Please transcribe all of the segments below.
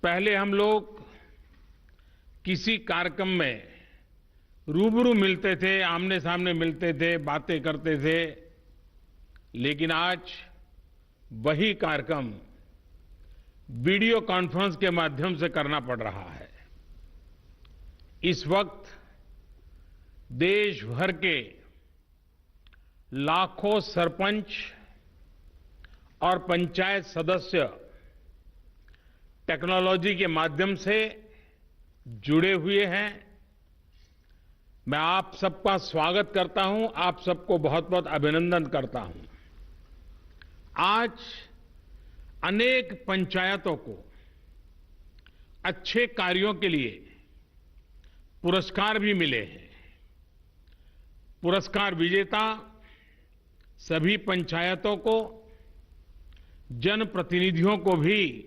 पहले हम लोग किसी कार्यक्रम में रूबरू मिलते थे, आमने सामने मिलते थे, बातें करते थे, लेकिन आज वही कार्यक्रम वीडियो कॉन्फ्रेंस के माध्यम से करना पड़ रहा है। इस वक्त देश भर के लाखों सरपंच और पंचायत सदस्य टेक्नोलॉजी के माध्यम से जुड़े हुए हैं। मैं आप सबका स्वागत करता हूं, आप सबको बहुत बहुत अभिनंदन करता हूं। आज अनेक पंचायतों को अच्छे कार्यों के लिए पुरस्कार भी मिले हैं। पुरस्कार विजेता सभी पंचायतों को, जनप्रतिनिधियों को भी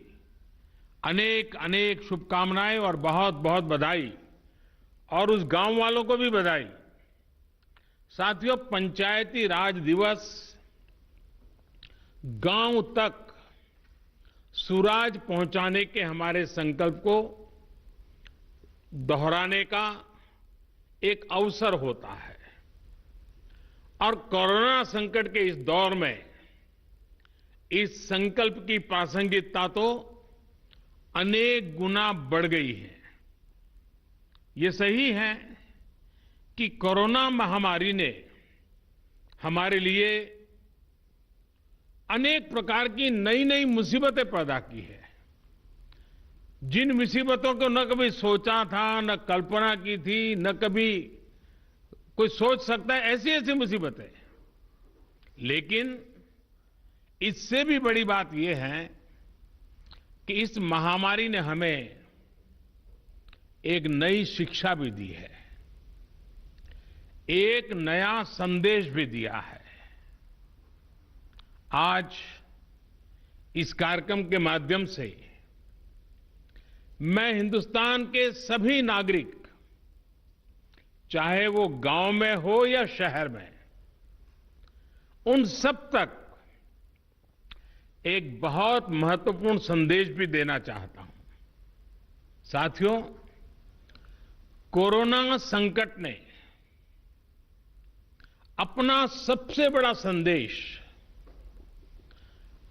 अनेक अनेक शुभकामनाएं और बहुत बहुत बधाई, और उस गांव वालों को भी बधाई। साथियों, पंचायती राज दिवस गांव तक सुराज पहुंचाने के हमारे संकल्प को दोहराने का एक अवसर होता है। और कोरोना संकट के इस दौर में इस संकल्प की प्रासंगिकता तो अनेक गुना बढ़ गई है। ये सही है कि कोरोना महामारी ने हमारे लिए अनेक प्रकार की नई नई मुसीबतें पैदा की है। जिन मुसीबतों को न कभी सोचा था, न कल्पना की थी, न कभी कोई सोच सकता है, ऐसी ऐसी मुसीबतें। लेकिन इससे भी बड़ी बात यह है कि इस महामारी ने हमें एक नई शिक्षा भी दी है, एक नया संदेश भी दिया है। आज इस कार्यक्रम के माध्यम से मैं हिंदुस्तान के सभी नागरिक, चाहे वो गांव में हो या शहर में, उन सब तक एक बहुत महत्वपूर्ण संदेश भी देना चाहता हूं। साथियों, कोरोना संकट ने अपना सबसे बड़ा संदेश,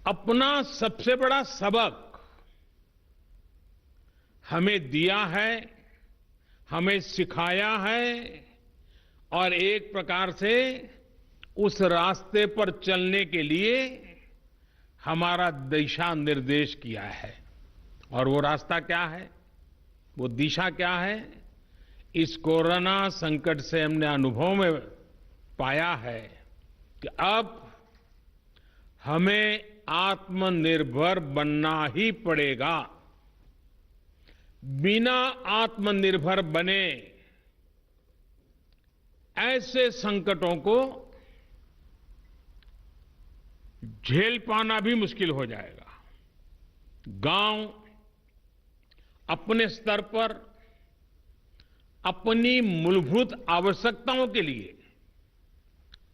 अपना सबसे बड़ा सबक हमें दिया है, हमें सिखाया है, और एक प्रकार से उस रास्ते पर चलने के लिए हमारा दिशा निर्देश किया है। और वो रास्ता क्या है, वो दिशा क्या है, इस कोरोना संकट से हमने अनुभव में पाया है कि अब हमें आत्मनिर्भर बनना ही पड़ेगा। बिना आत्मनिर्भर बने ऐसे संकटों को झेल पाना भी मुश्किल हो जाएगा। गांव अपने स्तर पर अपनी मूलभूत आवश्यकताओं के लिए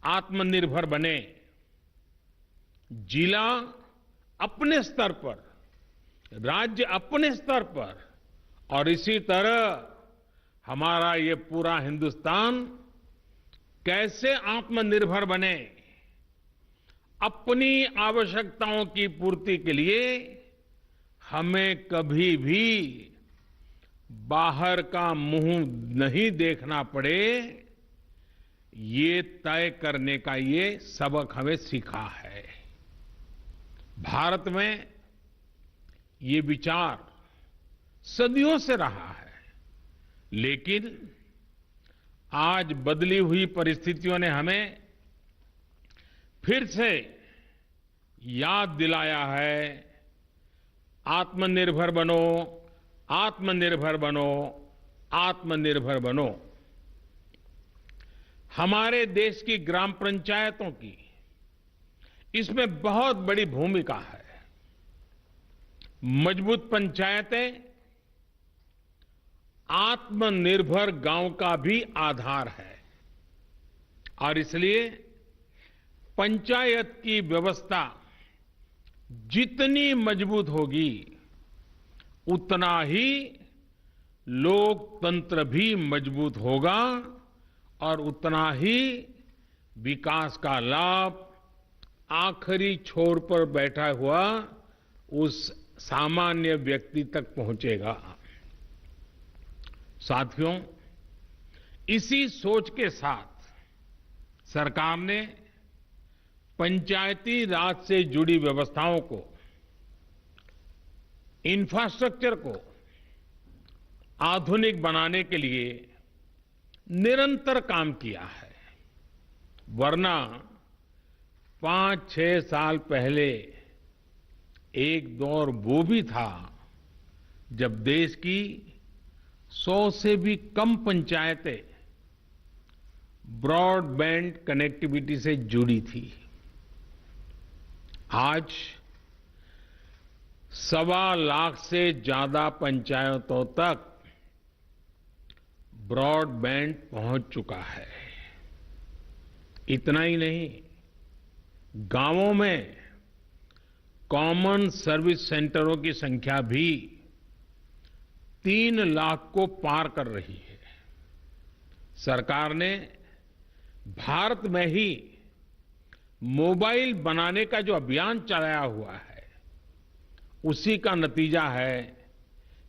आत्मनिर्भर बने, जिला अपने स्तर पर, राज्य अपने स्तर पर, और इसी तरह हमारा ये पूरा हिंदुस्तान कैसे आत्मनिर्भर बने, अपनी आवश्यकताओं की पूर्ति के लिए हमें कभी भी बाहर का मुंह नहीं देखना पड़े, ये तय करने का ये सबक हमें सीखा है। भारत में ये विचार सदियों से रहा है, लेकिन आज बदली हुई परिस्थितियों ने हमें फिर से याद दिलाया है, आत्मनिर्भर बनो, आत्मनिर्भर बनो, आत्मनिर्भर बनो। हमारे देश की ग्राम पंचायतों की इसमें बहुत बड़ी भूमिका है। मजबूत पंचायतें आत्मनिर्भर गांव का भी आधार है, और इसलिए पंचायत की व्यवस्था जितनी मजबूत होगी, उतना ही लोकतंत्र भी मजबूत होगा और उतना ही विकास का लाभ आखिरी छोर पर बैठा हुआ उस सामान्य व्यक्ति तक पहुंचेगा। साथियों, इसी सोच के साथ सरकार ने पंचायती राज से जुड़ी व्यवस्थाओं को, इंफ्रास्ट्रक्चर को आधुनिक बनाने के लिए निरंतर काम किया है। वरना 5-6 साल पहले एक दौर वो भी था जब देश की 100 से भी कम पंचायतें ब्रॉडबैंड कनेक्टिविटी से जुड़ी थी। आज 1.25 लाख से ज्यादा पंचायतों तक ब्रॉडबैंड पहुंच चुका है। इतना ही नहीं, गांवों में कॉमन सर्विस सेंटरों की संख्या भी 3 लाख को पार कर रही है। सरकार ने भारत में ही मोबाइल बनाने का जो अभियान चलाया हुआ है, उसी का नतीजा है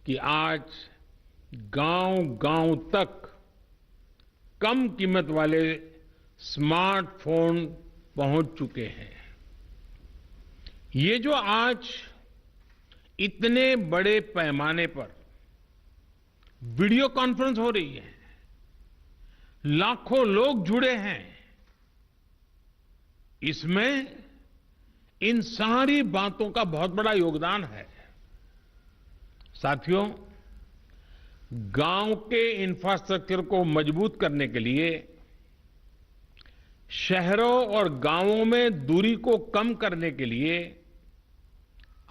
कि आज गांव-गांव तक कम कीमत वाले स्मार्टफोन पहुंच चुके हैं। ये जो आज इतने बड़े पैमाने पर वीडियो कॉन्फ्रेंस हो रही है, लाखों लोग जुड़े हैं, इसमें इन सारी बातों का बहुत बड़ा योगदान है। साथियों, गांव के इंफ्रास्ट्रक्चर को मजबूत करने के लिए, शहरों और गांवों में दूरी को कम करने के लिए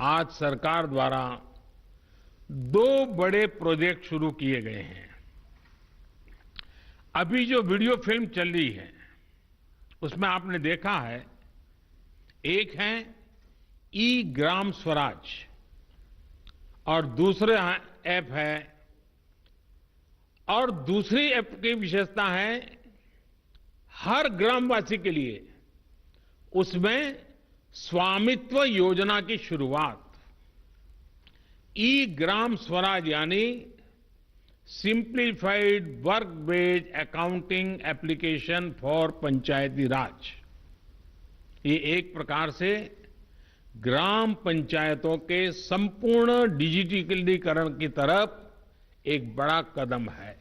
आज सरकार द्वारा 2 बड़े प्रोजेक्ट शुरू किए गए हैं। अभी जो वीडियो फिल्म चल रही है, उसमें आपने देखा है, एक है ई ग्राम स्वराज और दूसरा ऐप है, और दूसरी ऐप की विशेषता है हर ग्रामवासी के लिए उसमें स्वामित्व योजना की शुरुआत। ई ग्राम स्वराज यानी simplified work based accounting application for Panchayati Raj. ये एक प्रकार से ग्राम पंचायतों के संपूर्ण डिजिटलीकरण की तरफ एक बड़ा कदम है।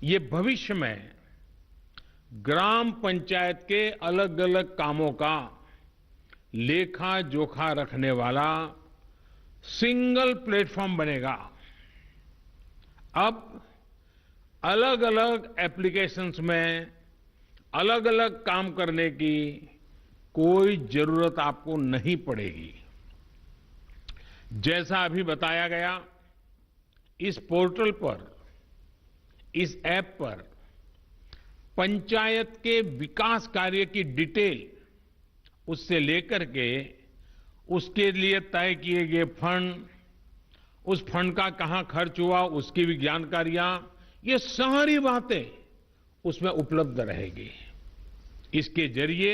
ये भविष्य में ग्राम पंचायत के अलग अलग कामों का लेखा जोखा रखने वाला सिंगल प्लेटफॉर्म बनेगा। अब अलग अलग एप्लीकेशंस में अलग अलग काम करने की कोई जरूरत आपको नहीं पड़ेगी। जैसा अभी बताया गया, इस पोर्टल पर, इस ऐप पर पंचायत के विकास कार्य की डिटेल, उससे लेकर के उसके लिए तय किए गए फंड, उस फंड का कहां खर्च हुआ, उसकी भी जानकारियां, ये सारी बातें उसमें उपलब्ध रहेगी। इसके जरिए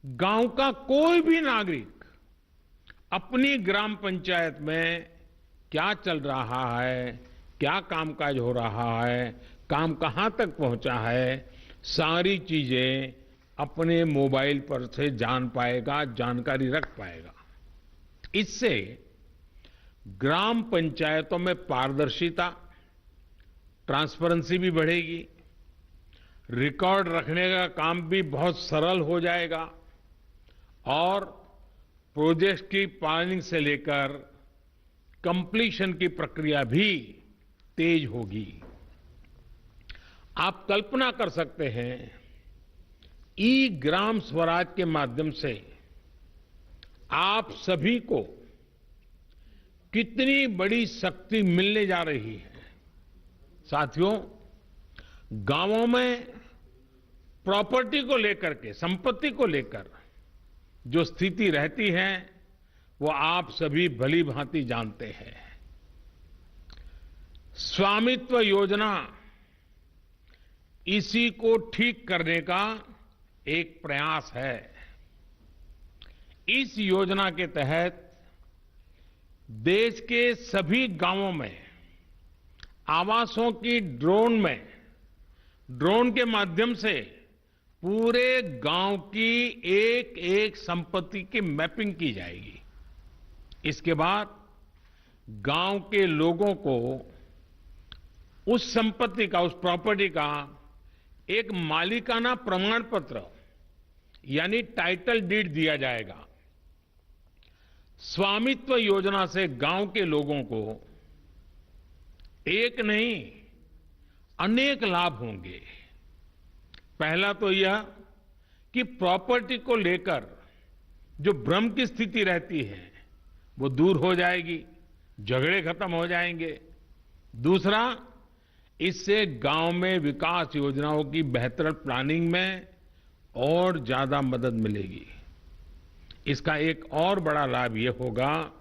गांव का कोई भी नागरिक अपनी ग्राम पंचायत में क्या चल रहा है, क्या कामकाज हो रहा है, काम कहां तक पहुंचा है, सारी चीजें अपने मोबाइल पर से जान पाएगा, जानकारी रख पाएगा। इससे ग्राम पंचायतों में पारदर्शिता, ट्रांसपेरेंसी भी बढ़ेगी, रिकॉर्ड रखने का काम भी बहुत सरल हो जाएगा और प्रोजेक्ट की प्लानिंग से लेकर कंप्लीशन की प्रक्रिया भी तेज होगी। आप कल्पना कर सकते हैं, ई ग्राम स्वराज के माध्यम से आप सभी को कितनी बड़ी शक्ति मिलने जा रही है। साथियों, गांवों में प्रॉपर्टी को लेकर के, संपत्ति को लेकर जो स्थिति रहती है, वो आप सभी भली भांति जानते हैं। स्वामित्व योजना इसी को ठीक करने का एक प्रयास है। इस योजना के तहत देश के सभी गांवों में आवासों की ड्रोन के माध्यम से पूरे गांव की एक एक संपत्ति की मैपिंग की जाएगी। इसके बाद गांव के लोगों को उस संपत्ति का, उस प्रॉपर्टी का एक मालिकाना प्रमाण पत्र यानी टाइटल डीड दिया जाएगा। स्वामित्व योजना से गांव के लोगों को एक नहीं अनेक लाभ होंगे। पहला तो यह कि प्रॉपर्टी को लेकर जो भ्रम की स्थिति रहती है वो दूर हो जाएगी, झगड़े खत्म हो जाएंगे। दूसरा, इससे गांव में विकास योजनाओं की बेहतर प्लानिंग में और ज्यादा मदद मिलेगी। इसका एक और बड़ा लाभ ये होगा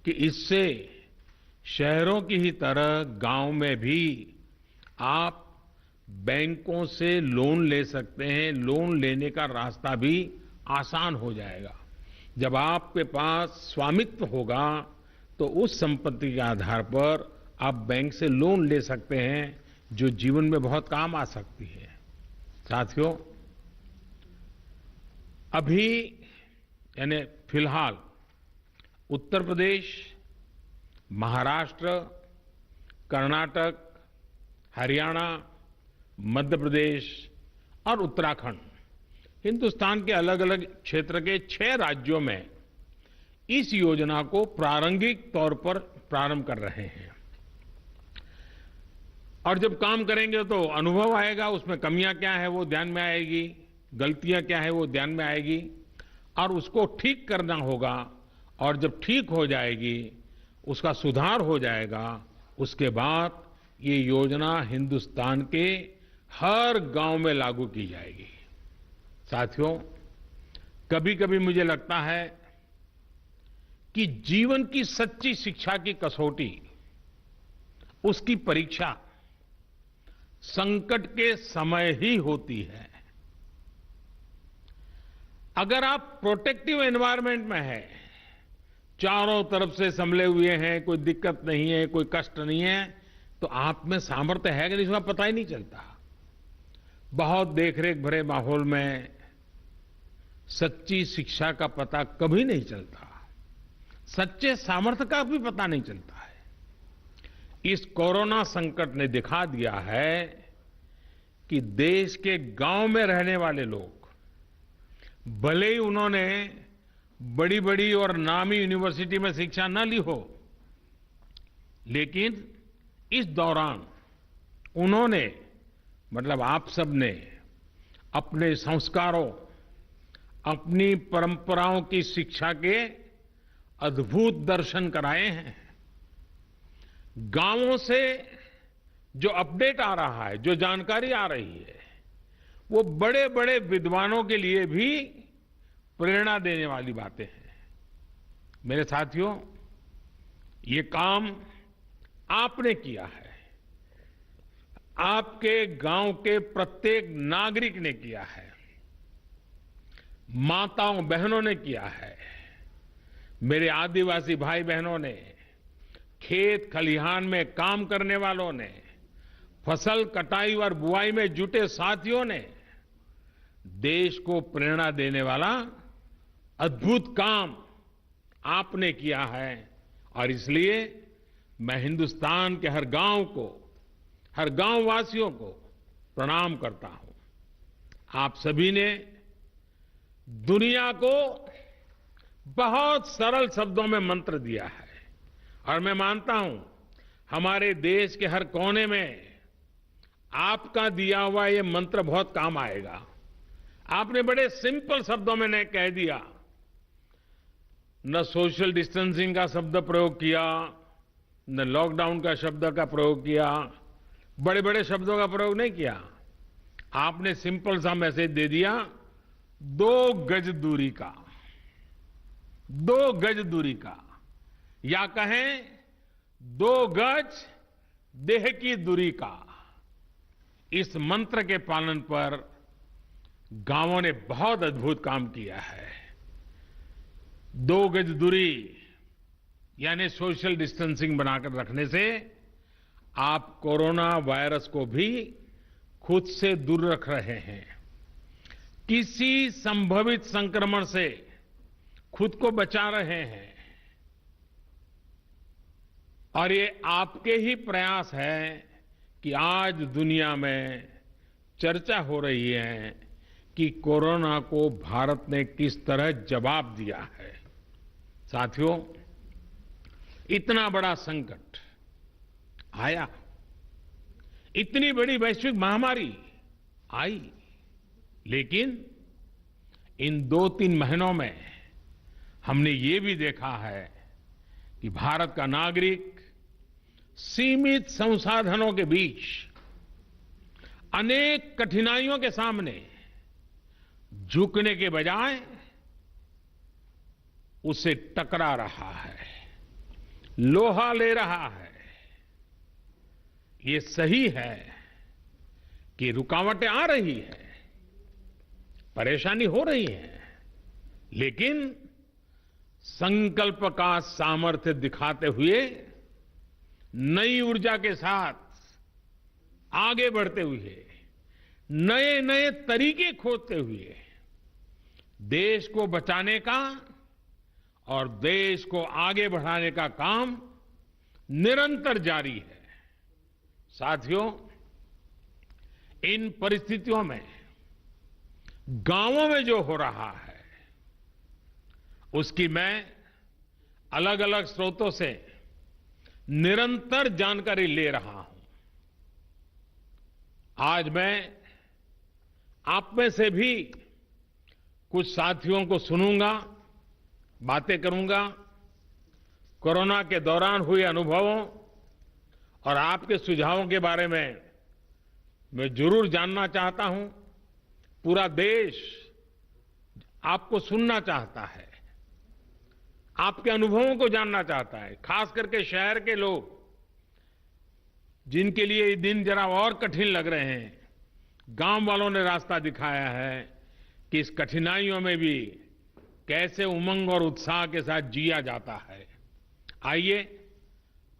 कि इससे शहरों की ही तरह गांव में भी आप बैंकों से लोन ले सकते हैं। लोन लेने का रास्ता भी आसान हो जाएगा। जब आपके पास स्वामित्व होगा तो उस संपत्ति के आधार पर आप बैंक से लोन ले सकते हैं, जो जीवन में बहुत काम आ सकती है। साथियों, अभी यानी फिलहाल उत्तर प्रदेश, महाराष्ट्र, कर्नाटक, हरियाणा, मध्य प्रदेश और उत्तराखंड, हिंदुस्तान के अलग अलग क्षेत्र के 6 राज्यों में इस योजना को प्रारंभिक तौर पर प्रारंभ कर रहे हैं। और जब काम करेंगे तो अनुभव आएगा, उसमें कमियां क्या है वो ध्यान में आएगी, गलतियां क्या है वो ध्यान में आएगी और उसको ठीक करना होगा। और जब ठीक हो जाएगी, उसका सुधार हो जाएगा, उसके बाद ये योजना हिंदुस्तान के हर गांव में लागू की जाएगी। साथियों, कभी कभी मुझे लगता है कि जीवन की सच्ची शिक्षा की कसौटी, उसकी परीक्षा संकट के समय ही होती है। अगर आप प्रोटेक्टिव एनवायरनमेंट में हैं, चारों तरफ से संभले हुए हैं, कोई दिक्कत नहीं है, कोई कष्ट नहीं है, तो आप में सामर्थ्य है कि नहीं इसका पता ही नहीं चलता। बहुत देखरेख भरे माहौल में सच्ची शिक्षा का पता कभी नहीं चलता, सच्चे सामर्थ्य का भी पता नहीं चलता है। इस कोरोना संकट ने दिखा दिया है कि देश के गांव में रहने वाले लोग, भले ही उन्होंने बड़ी बड़ी और नामी यूनिवर्सिटी में शिक्षा न ली हो, लेकिन इस दौरान उन्होंने, मतलब आप सबने अपने संस्कारों, अपनी परंपराओं की शिक्षा के अद्भुत दर्शन कराए हैं। गांवों से जो अपडेट आ रहा है, जो जानकारी आ रही है, वो बड़े बड़े विद्वानों के लिए भी प्रेरणा देने वाली बातें हैं। मेरे साथियों, ये काम आपने किया है, आपके गांव के प्रत्येक नागरिक ने किया है, माताओं बहनों ने किया है, मेरे आदिवासी भाई बहनों ने, खेत खलिहान में काम करने वालों ने, फसल कटाई और बुआई में जुटे साथियों ने देश को प्रेरणा देने वाला अद्भुत काम आपने किया है। और इसलिए मैं हिंदुस्तान के हर गांव को, हर गांव वासियों को प्रणाम करता हूं। आप सभी ने दुनिया को बहुत सरल शब्दों में मंत्र दिया है और मैं मानता हूं हमारे देश के हर कोने में आपका दिया हुआ ये मंत्र बहुत काम आएगा। आपने बड़े सिंपल शब्दों में ने कह दिया, न सोशल डिस्टेंसिंग का शब्द प्रयोग किया, न लॉकडाउन का शब्द का प्रयोग किया, बड़े बड़े शब्दों का प्रयोग नहीं किया। आपने सिंपल सा मैसेज दे दिया, 2 गज दूरी का। 2 गज दूरी का, या कहें 2 गज देह की दूरी का। इस मंत्र के पालन पर गांवों ने बहुत अद्भुत काम किया है। 2 गज दूरी यानी सोशल डिस्टेंसिंग बनाकर रखने से आप कोरोना वायरस को भी खुद से दूर रख रहे हैं। किसी संभावित संक्रमण से खुद को बचा रहे हैं। और ये आपके ही प्रयास है कि आज दुनिया में चर्चा हो रही है कि कोरोना को भारत ने किस तरह जवाब दिया है। साथियों, इतना बड़ा संकट आया, इतनी बड़ी वैश्विक महामारी आई, लेकिन इन 2-3 महीनों में हमने ये भी देखा है कि भारत का नागरिक सीमित संसाधनों के बीच अनेक कठिनाइयों के सामने झुकने के बजाय उससे टकरा रहा है, लोहा ले रहा है। ये सही है कि रुकावटें आ रही है, परेशानी हो रही है, लेकिन संकल्प का सामर्थ्य दिखाते हुए नई ऊर्जा के साथ आगे बढ़ते हुए, नए नए तरीके खोजते हुए देश को बचाने का और देश को आगे बढ़ाने का काम निरंतर जारी है। साथियों, इन परिस्थितियों में गांवों में जो हो रहा है उसकी मैं अलग अलग स्रोतों से निरंतर जानकारी ले रहा हूं। आज मैं आप में से भी कुछ साथियों को सुनूंगा, बातें करूंगा, कोरोना के दौरान हुए अनुभवों और आपके सुझावों के बारे में मैं जरूर जानना चाहता हूं। पूरा देश आपको सुनना चाहता है, आपके अनुभवों को जानना चाहता है, खास करके शहर के लोग जिनके लिए ये दिन जरा और कठिन लग रहे हैं। गांव वालों ने रास्ता दिखाया है कि इस कठिनाइयों में भी कैसे उमंग और उत्साह के साथ जिया जाता है। आइए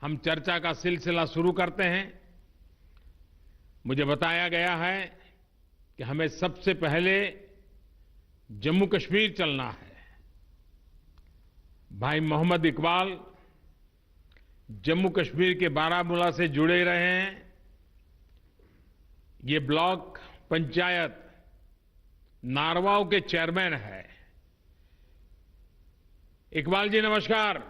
हम चर्चा का सिलसिला शुरू करते हैं। मुझे बताया गया है कि हमें सबसे पहले जम्मू कश्मीर चलना है। भाई मोहम्मद इकबाल जम्मू कश्मीर के बारामूला से जुड़े रहे हैं। ये ब्लॉक पंचायत नारवाव के चेयरमैन है। इकबाल जी नमस्कार।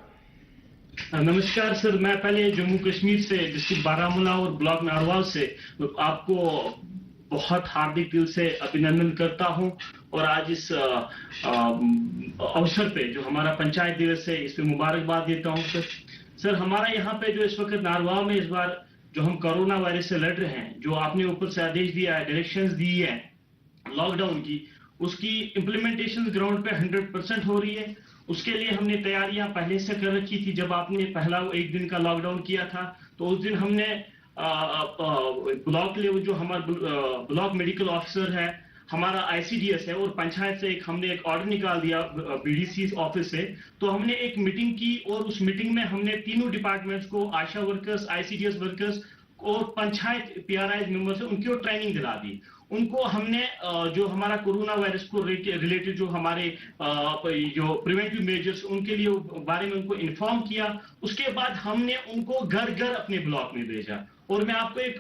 नमस्कार सर, मैं पहले जम्मू कश्मीर से डिस्ट्रिक्ट बारामूला और ब्लॉक नारवाल से आपको बहुत हार्दिक दिल से अभिनंदन करता हूं। और आज इस अवसर पे जो हमारा पंचायत दिवस है, इस पे मुबारकबाद देता हूं सर। सर, हमारा यहाँ पे जो इस वक्त नारवाल में इस बार जो हम कोरोना वायरस से लड़ रहे हैं, जो आपने ऊपर से आदेश दिया है, डायरेक्शंस दी है लॉकडाउन की, उसकी इम्प्लीमेंटेशन ग्राउंड पे 100% हो रही है। उसके लिए हमने तैयारियां पहले से कर रखी थी। जब आपने पहला 1 दिन का लॉकडाउन किया था तो उस दिन हमने ब्लॉक लेवल जो हमारा ब्लॉक मेडिकल ऑफिसर है, हमारा आईसीडीएस है और पंचायत से हमने एक ऑर्डर निकाल दिया बीडीसी ऑफिस से। तो हमने एक मीटिंग की और उस मीटिंग में हमने तीनों डिपार्टमेंट्स को, आशा वर्कर्स, आईसीडीएस वर्कर्स और पंचायत पीआरआई मेंबर्स, उनको ट्रेनिंग दिला दी। उनको हमने जो हमारा कोरोना वायरस को रिलेटेड जो हमारे जो प्रिवेंटिव मेजर्स उनके लिए बारे में उनको इन्फॉर्म किया। उसके बाद हमने उनको घर घर अपने ब्लॉक में भेजा। और मैं आपको एक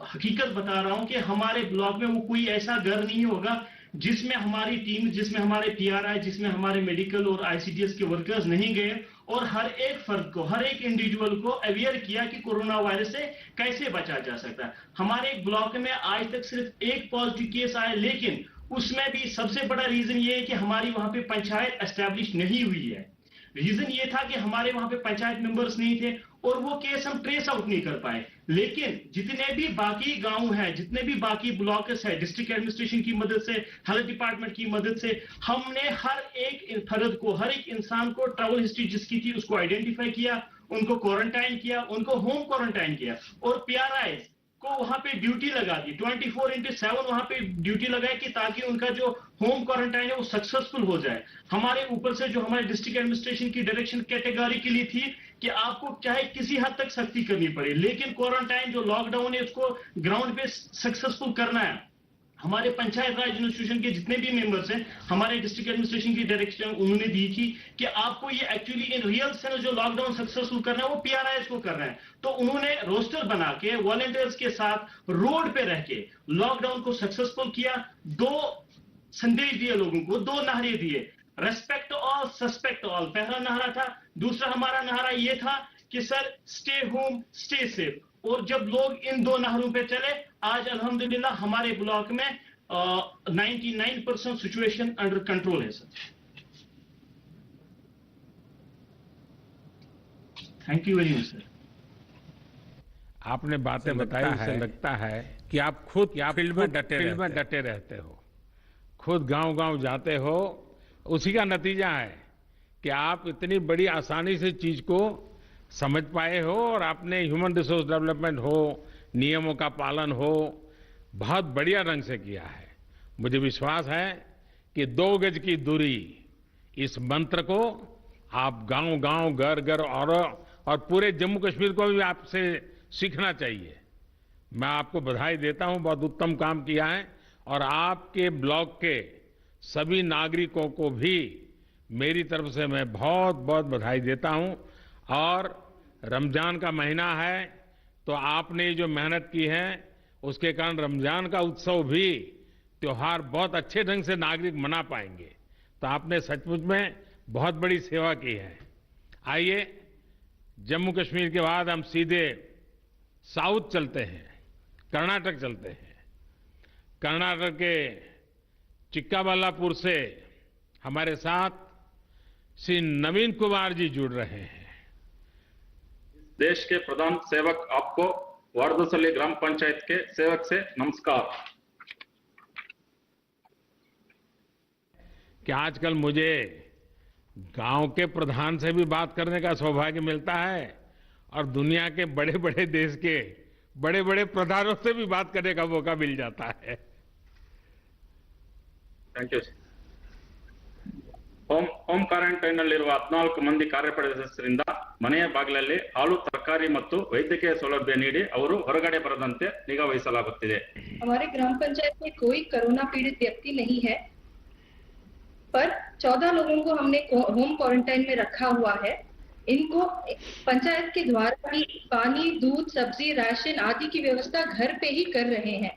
हकीकत बता रहा हूं कि हमारे ब्लॉक में वो कोई ऐसा घर नहीं होगा जिसमें हमारी टीम, जिसमें हमारे पीआरआई, जिसमें हमारे मेडिकल और आईसीडीएस के वर्कर्स नहीं गए और हर एक फर्द को, हर एक इंडिविजुअल को अवेयर किया कि कोरोना वायरस से कैसे बचा जा सकता है। हमारे एक ब्लॉक में आज तक सिर्फ 1 पॉजिटिव केस आया, लेकिन उसमें भी सबसे बड़ा रीजन ये है कि हमारी वहां पे पंचायत एस्टैब्लिश नहीं हुई है। रीजन ये था कि हमारे वहां पे पंचायत मेंबर्स नहीं थे और वो केस हम ट्रेस आउट नहीं कर पाए। लेकिन जितने भी बाकी गांव हैं, जितने भी बाकी ब्लॉक्स है, डिस्ट्रिक्ट एडमिनिस्ट्रेशन की मदद से, हेल्थ डिपार्टमेंट की मदद से हमने हर एक फर्द को, हर एक इंसान को ट्रैवल हिस्ट्री जिसकी थी उसको आइडेंटिफाई किया, उनको क्वारंटाइन किया, उनको होम क्वारंटाइन किया और पीआरआई को वहां पे ड्यूटी लगा दी, 24/7 वहां पे ड्यूटी लगाई कि ताकि उनका जो होम क्वारंटाइन है वो सक्सेसफुल हो जाए। हमारे ऊपर से जो हमारे डिस्ट्रिक्ट एडमिनिस्ट्रेशन की डायरेक्शन कैटेगोरिकली थी कि आपको चाहे किसी हद तक सख्ती करनी पड़े, लेकिन क्वारंटाइन जो लॉकडाउन है उसको ग्राउंड पे सक्सेसफुल करना है। हमारे पंचायत राज इंस्टीट्यूशन के जितने भी मेंबर्स हैं, हमारे डिस्ट्रिक्ट एडमिनिस्ट्रेशन की डायरेक्शन उन्होंने दी थी कि आपको ये एक्चुअली इन रियल सेंस जो लॉकडाउन सक्सेसफुल करना है वो पीआरआईएस को करना है। तो उन्होंने रोस्टर बना के वॉलंटियर्स के साथ रोड पे रह के लॉकडाउन को सक्सेसफुल किया। 2 संदेश दिए लोगों को, 2 नारे दिए, रेस्पेक्ट ऑल, सस्पेक्ट ऑल, पहला नारा था। दूसरा हमारा नारा ये था कि sir stay home stay safe. और जब लोग इन 2 नारों पे चले, आज अल्हम्दुलिल्लाह हमारे ब्लॉक में 99% सिचुएशन अंडर कंट्रोल है sir. Thank you very much sir. आपने बातें बताई, इससे लगता है कि आप खुद फील्ड में डटे रहते हो, खुद गांव-गांव जाते हो। उसी का नतीजा है कि आप इतनी बड़ी आसानी से चीज को समझ पाए हो और आपने ह्यूमन रिसोर्स डेवलपमेंट हो, नियमों का पालन हो, बहुत बढ़िया ढंग से किया है। मुझे विश्वास है कि 2 गज की दूरी इस मंत्र को आप गांव-गांव, घर-घर और पूरे जम्मू कश्मीर को भी आपसे सीखना चाहिए। मैं आपको बधाई देता हूं, बहुत उत्तम काम किया है और आपके ब्लॉक के सभी नागरिकों को भी मेरी तरफ से मैं बहुत बहुत बधाई देता हूं। और रमजान का महीना है तो आपने जो मेहनत की है उसके कारण रमजान का उत्सव भी, त्योहार बहुत अच्छे ढंग से नागरिक मना पाएंगे। तो आपने सचमुच में बहुत बड़ी सेवा की है। आइए जम्मू कश्मीर के बाद हम सीधे साउथ चलते हैं, कर्नाटक चलते हैं। कर्नाटक के चिक्काबल्लापुर से हमारे साथ श्री नवीन कुमार जी जुड़ रहे हैं। देश के प्रधान सेवक आपको वारदोसली ग्राम पंचायत के सेवक से नमस्कार। कि आजकल मुझे गांव के प्रधान से भी बात करने का सौभाग्य मिलता है और दुनिया के बड़े बड़े देश के बड़े बड़े प्रधानों से भी बात करने का मौका मिल जाता है। Thank you. ಹೋಮ್ ಕ್ವಾರಂಟೈನ್ ನಲ್ಲಿರುವ 14 ಮಂದಿ ಕಾರ್ಯಪಡೆ ಸದಸ್ಯರಿಂದ ಮನೆಯ ಬಾಗಿಲಲ್ಲಿ ಹಾಲು, ತರಕಾರಿ ಮತ್ತು ವೈದ್ಯಕೀಯ ಸೌಲಭ್ಯ ನೀಡಿ ಅವರು ಹೊರಗಡೆ ಬರದಂತೆ ನಿಗಾ ವಹಿಸಲಾಗುತ್ತಿದೆ। हमारे ग्राम पंचायत में कोई कोरोना पीड़ित व्यक्ति नहीं है, पर 14 लोगों को हमने होम क्वारंटाइन में रखा हुआ है। इनको पंचायत के द्वारा ही पानी, दूध, सब्जी, राशन आदि की व्यवस्था घर पे ही कर रहे हैं।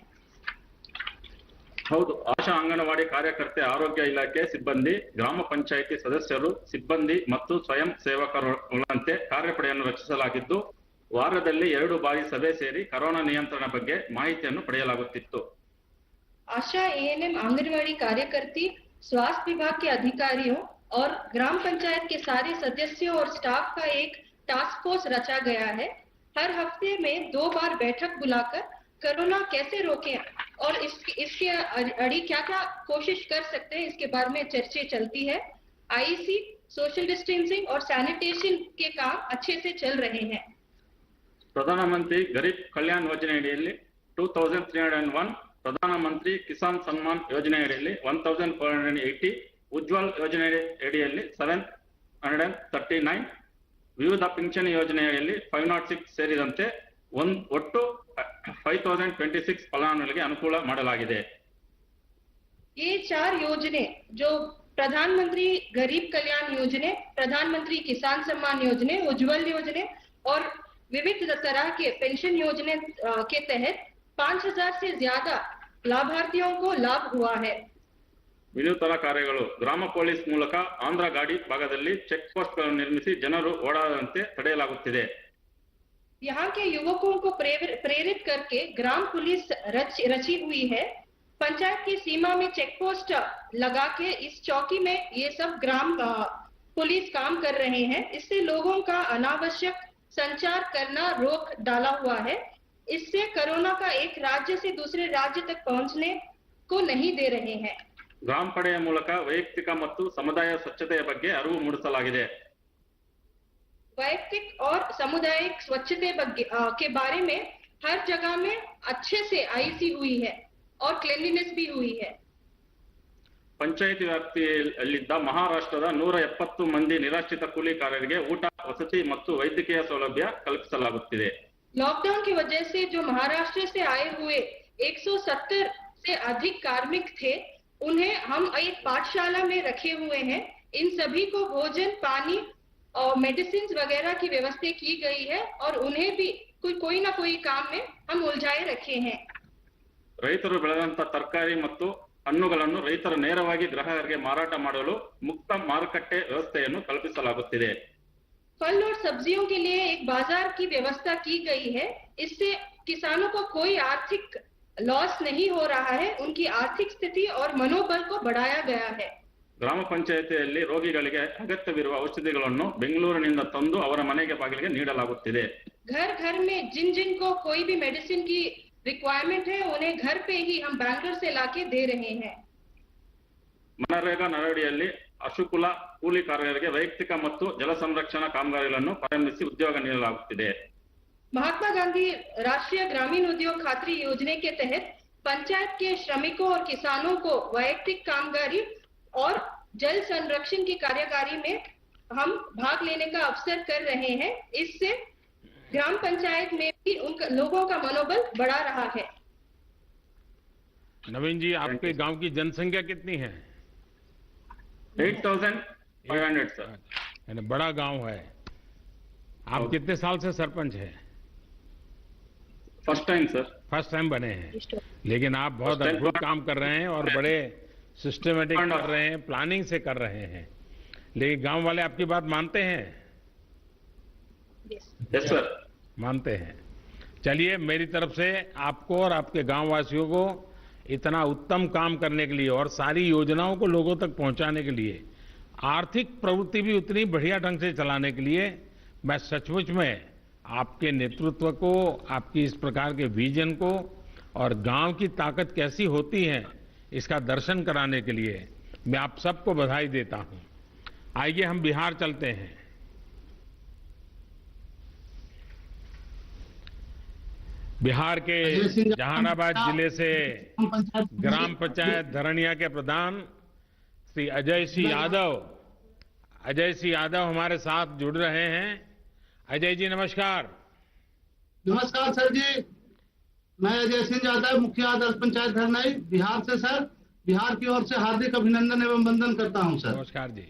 ಹೌದು, ಆಶಾ ಅಂಗನವಾಡಿ ಕಾರ್ಯಕರ್ತೆ, ಆರೋಗ್ಯ ಇಲಾಖೆ ಸಿಬ್ಬಂದಿ, ಗ್ರಾಮ ಪಂಚಾಯಿತಿ ಸದಸ್ಯರು, ಸಿಬ್ಬಂದಿ ಮತ್ತು ಸ್ವಯಂ ಸೇವಕರುಗಳಂತೆ ಕಾರ್ಯಪಡೆಯನ್ನು ರಚಿಸಲಾಗಿದ್ದು ವಾರದಲ್ಲಿ 2 ಬಾರಿ ಸಭೆ ಸೇರಿ ಕೊರೋನಾ ನಿಯಂತ್ರಣ ಬಗ್ಗೆ ಮಾಹಿತಿಯನ್ನು ಪಡೆಯಲಾಗುತ್ತಿತ್ತು। आशा, एएनएम, आंगनवाड़ी कार्यकर्ती, स्वास्थ्य विभाग के अधिकारियों और ग्राम पंचायत के सारे सदस्यों और स्टाफ का एक टास्क फोर्स रचा गया है। हर हफ्ते में 2 बार बैठक बुलाकर कोरोना कैसे रोकें और इसके अड़ी क्या क्या कोशिश कर सकते हैं इसके बारे में चर्चा चलती है। आईसी, सोशल डिस्टेंसिंग और सैनिटेशन के काम अच्छे से चल रहे हैं। ಪ್ರಧಾನಮಂತ್ರಿ ಗರೀಬ್ ಕಲ್ಯಾಣ್ ಯೋಜನೆ ಅಡಿಯಲ್ಲಿ 2301, ಪ್ರಧಾನಮಂತ್ರಿ ಕಿಸಾನ್ ಸನ್ಮಾನ್ ಯೋಜನೆ ಅಡಿಯಲ್ಲಿ 1480, ಉಜ್ವಲ್ ಯೋಜನೆ ಅಡಿಯಲ್ಲಿ 739, ವಿವಿಧ ಪಿಂಚಣಿ ಯೋಜನೆ ಅಡಿಯಲ್ಲಿ 506 ಸೇರಿದಂತೆ ಒಟ್ಟು 5026 ಫಲಾನುಭವಿಗಳಿಗೆ ಅನುಕೂಲ ಮಾಡಲಾಗಿದೆ। ये 4 योजने जो प्रधानमंत्री गरीब कल्याण योजने, प्रधानमंत्री किसान सम्मान योजने, उज्जवल योजने और विविध तरह के पेंशन योजने के तहत 5000 से ज्यादा लाभार्थियों को लाभ हुआ है। ವಿನೂತನ ಕಾರ್ಯಗಳು ಗ್ರಾಮ ಪೊಲೀಸ್ ಮೂಲಕ ಆಂಧ್ರ ಗಾಡಿ ಭಾಗದಲ್ಲಿ ಚೆಕ್ ಪೋಸ್ಟ್ ಗಳನ್ನು ನಿರ್ಮಿಸಿ ಜನರು ಓಡಾಡದಂತೆ ತಡೆಯಲಾಗುತ್ತಿದೆ। यहाँ के युवकों को प्रेरित करके ग्राम पुलिस रची हुई है। पंचायत की सीमा में चेक पोस्ट लगा के इस चौकी में ये सब ग्राम पुलिस काम कर रहे हैं। इससे लोगों का अनावश्यक संचार करना रोक डाला हुआ है। इससे कोरोना का एक राज्य से दूसरे राज्य तक पहुंचने को नहीं दे रहे हैं। ಗ್ರಾಮ ಪಡೆಯ ಮೂಲಕ ವೈಯಕ್ತಿಕ ಮತ್ತು ಸಮುದಾಯ ಸ್ವಚ್ಛತೆಯ ಬಗ್ಗೆ ಅರಿವು ಮೂಡಿಸಲಾಗಿದೆ. वैयक्तिक और सामुदायिक स्वच्छता के बारे में हर जगह में अच्छे से आईसी हुई है और क्लीनलीनेस भी हुई है. ಪಂಚಾಯಿತಿ ವ್ಯಾಪ್ತಿಯಲ್ಲಿದ್ದ ಮಹಾರಾಷ್ಟ್ರದ 170 ಮಂದಿ ನಿರಾಶ್ರಿತ ಕೂಲಿಕಾರರಿಗೆ ಊಟ, ವಸತಿ ಮತ್ತು ವೈದ್ಯಕೀಯ ಸೌಲಭ್ಯ ಕಲ್ಪಿಸಲಾಗುತ್ತಿದೆ. लॉकडाउन की वजह से जो महाराष्ट्र से आए हुए 170 से अधिक कार्मिक थे, उन्हें हम एक पाठशाला में रखे हुए हैं. इन सभी को भोजन, पानी और मेडिसिन वगैरह की व्यवस्था की गई है और उन्हें भी कोई ना कोई काम में हम उलझाए रखे हैं. ರೈತರು ಬೆಳೆದಂತ ತರಕಾರಿ ಮತ್ತು ಹಣ್ಣುಗಳನ್ನು ರೈತರು ನೇರವಾಗಿ ಗ್ರಾಹಕರಿಗೆ ಮಾರಾಟ ಮಾಡಲು ಮುಕ್ತ ಮಾರುಕಟ್ಟೆ ವ್ಯವಸ್ಥೆಯನ್ನು ಕಲ್ಪಿಸಲಾಗುತ್ತಿದೆ. फल और सब्जियों के लिए एक बाजार की व्यवस्था की गई है. इससे किसानों को कोई आर्थिक लॉस नहीं हो रहा है. उनकी आर्थिक स्थिति और मनोबल को बढ़ाया गया है. ಗ್ರಾಮ ಪಂಚಾಯಿತಿಯಲ್ಲಿ ರೋಗಿಗಳಿಗೆ ಅಗತ್ಯವಿರುವ ಔಷಧಿಗಳನ್ನು ಬೆಂಗಳೂರಿನಿಂದ ತಂದು ಅವರ ಮನೆಗೆ ಬಾಗಿಲಿಗೆ ನೀಡಲಾಗುತ್ತಿದೆ. घर घर में जिन जिन को कोई भी मेडिसिन की रिक्वायरमेंट है, उन्हें घर पे ही हम बैंगलोर से लाके दे रहे हैं. ಮನರೇಗಾ ನರಡಿಯಲ್ಲಿ ಅಶುಕುಲ ಕೂಲಿಕಾರರಿಗೆ ವೈಯಕ್ತಿಕ ಮತ್ತು ಜಲ ಸಂರಕ್ಷಣಾ ಕಾಮಗಾರಿಗಳನ್ನು ಪ್ರಾರಂಭಿಸಿ ಉದ್ಯೋಗ ನೀಡಲಾಗುತ್ತಿದೆ. महात्मा गांधी राष्ट्रीय ग्रामीण उद्योग खातरी योजना के तहत पंचायत के श्रमिकों और किसानों को वैयक्तिक कामगारी और जल संरक्षण की कार्यकारी में हम भाग लेने का अवसर कर रहे हैं. इससे ग्राम पंचायत में भी उन लोगों का मनोबल बढ़ा रहा है. नवीन जी, आपके गांव की जनसंख्या कितनी है? 8500 सर. यानी बड़ा गांव है. आप कितने साल से सरपंच हैं? First time sir. First time बने हैं, लेकिन आप बहुत अद्भुत काम कर रहे हैं और बड़े सिस्टमेटिक कर रहे हैं, प्लानिंग से कर रहे हैं. लेकिन गांव वाले आपकी बात मानते हैं? Yes sir. मानते हैं. चलिए, मेरी तरफ से आपको और आपके गांव वासियों को इतना उत्तम काम करने के लिए और सारी योजनाओं को लोगों तक पहुंचाने के लिए, आर्थिक प्रवृत्ति भी उतनी बढ़िया ढंग से चलाने के लिए मैं सचमुच में आपके नेतृत्व को, आपकी इस प्रकार के विजन को और गांव की ताकत कैसी होती है इसका दर्शन कराने के लिए मैं आप सबको बधाई देता हूं. आइए हम बिहार चलते हैं. बिहार के जहानाबाद जिले से ग्राम पंचायत धरनिया के प्रधान श्री अजय सिंह यादव हमारे साथ जुड़ रहे हैं. अजय जी नमस्कार. नमस्कार सर जी, मैं अजय सिंह यादव, मुखिया आदर्श पंचायत धरनाई, बिहार से सर. बिहार की ओर से हार्दिक अभिनंदन एवं वंदन करता हूं सर. नमस्कार जी.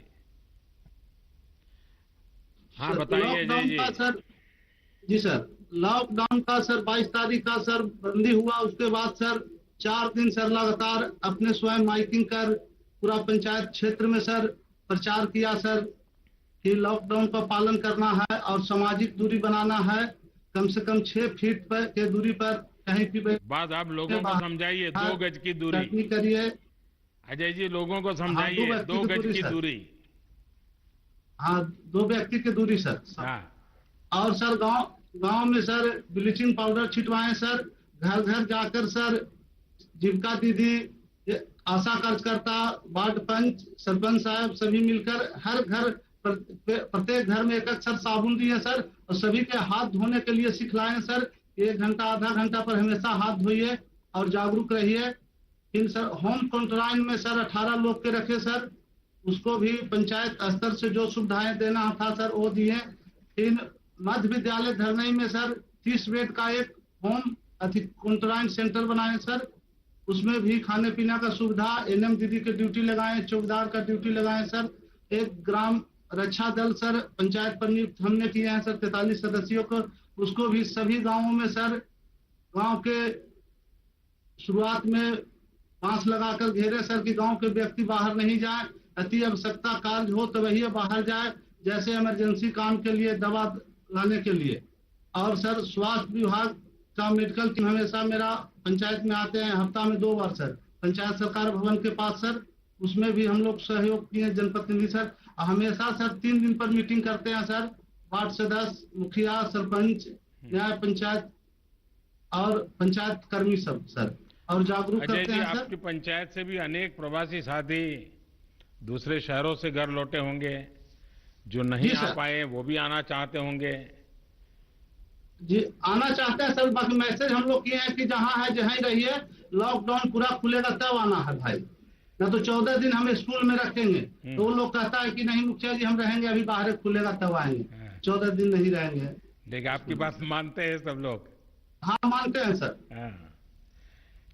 हाँ बताइए अजय जी. सर जी सर, लॉकडाउन का सर 22 तारीख का सर बंदी हुआ. उसके बाद सर 4 दिन सर लगातार अपने स्वयं माइकिंग कर पूरा पंचायत क्षेत्र में सर प्रचार किया सर कि लॉकडाउन का पालन करना है और सामाजिक दूरी बनाना है. कम से कम 6 फीट के दूरी पर कहीं भी बात आप लोगों को समझाइए. 2 गज की दूरी करिए. अजय जी लोगों को समझाइए. 2 गज की दूरी. हाँ, 2 व्यक्ति की दूरी सर. हाँ. और सर गांव में सर ब्लीचिंग पाउडर छिटवाएं सर. घर घर जाकर सर जीविका दीदी, आशा कार्यकर्ता, वार्ड पंच, सरपंच साहब सभी मिलकर हर घर प्रत्येक घर में एक सर साबुन दिए सर और सभी के हाथ धोने के लिए सिखलाएं सर. 1 घंटा आधा घंटा पर हमेशा हाथ धोइए और जागरूक रहिए. फिर सर होम क्वारंटाइन में सर 18 लोग के रखे सर. उसको भी पंचायत स्तर से जो सुविधाएं देना था सर वो दिए. फिर मध्य विद्यालय धरनई में सर 30 बेड का एक होम क्वारंटाइन सेंटर बनाए सर. उसमें भी खाने पीने का सुविधा, एनएम दीदी के ड्यूटी लगाए, चौकीदार का ड्यूटी लगाए सर. एक ग्राम रक्षा दल सर पंचायत पर नियुक्त हमने किए हैं सर 43 सदस्यों को. उसको भी सभी गांवों में सर गांव के शुरुआत में बांस लगाकर घेरे सर कि गांव के व्यक्ति बाहर नहीं जाए. अति आवश्यकता कार्य हो तो वही बाहर जाए, जैसे इमरजेंसी काम के लिए, दवा लाने के लिए. और सर स्वास्थ्य विभाग का मेडिकल टीम हमेशा मेरा पंचायत में आते हैं हफ्ता में 2 बार सर पंचायत सरकार भवन के पास सर. उसमें भी हम लोग सहयोग किए जनप्रतिनिधि सर। हमेशा सर 3 दिन पर मीटिंग करते हैं सर, वार्ड सदस्य, मुखिया, सरपंच, न्याय पंचायत और पंचायत कर्मी सब सर, और जागरूक अजय करते जी, हैं सर। आपकी पंचायत से भी अनेक प्रवासी साथी दूसरे शहरों से घर लौटे होंगे, जो नहीं जी आ सर। पाए वो भी आना चाहते होंगे। जी आना चाहते हैं सर, बाकी मैसेज हम लोग किए हैं कि जहाँ है जहाँ रहिए, लॉकडाउन पूरा खुलेगा तब आना है भाई, ना तो 14 दिन हम स्कूल में रखेंगे। तो वो लोग कहता है कि नहीं मुखिया जी हम रहेंगे, अभी बाहर खुलेगा तब आएंगे, 14 दिन नहीं रहेंगे। देखिए आपकी बात मानते हैं सब लोग। हाँ मानते हैं सर। हाँ।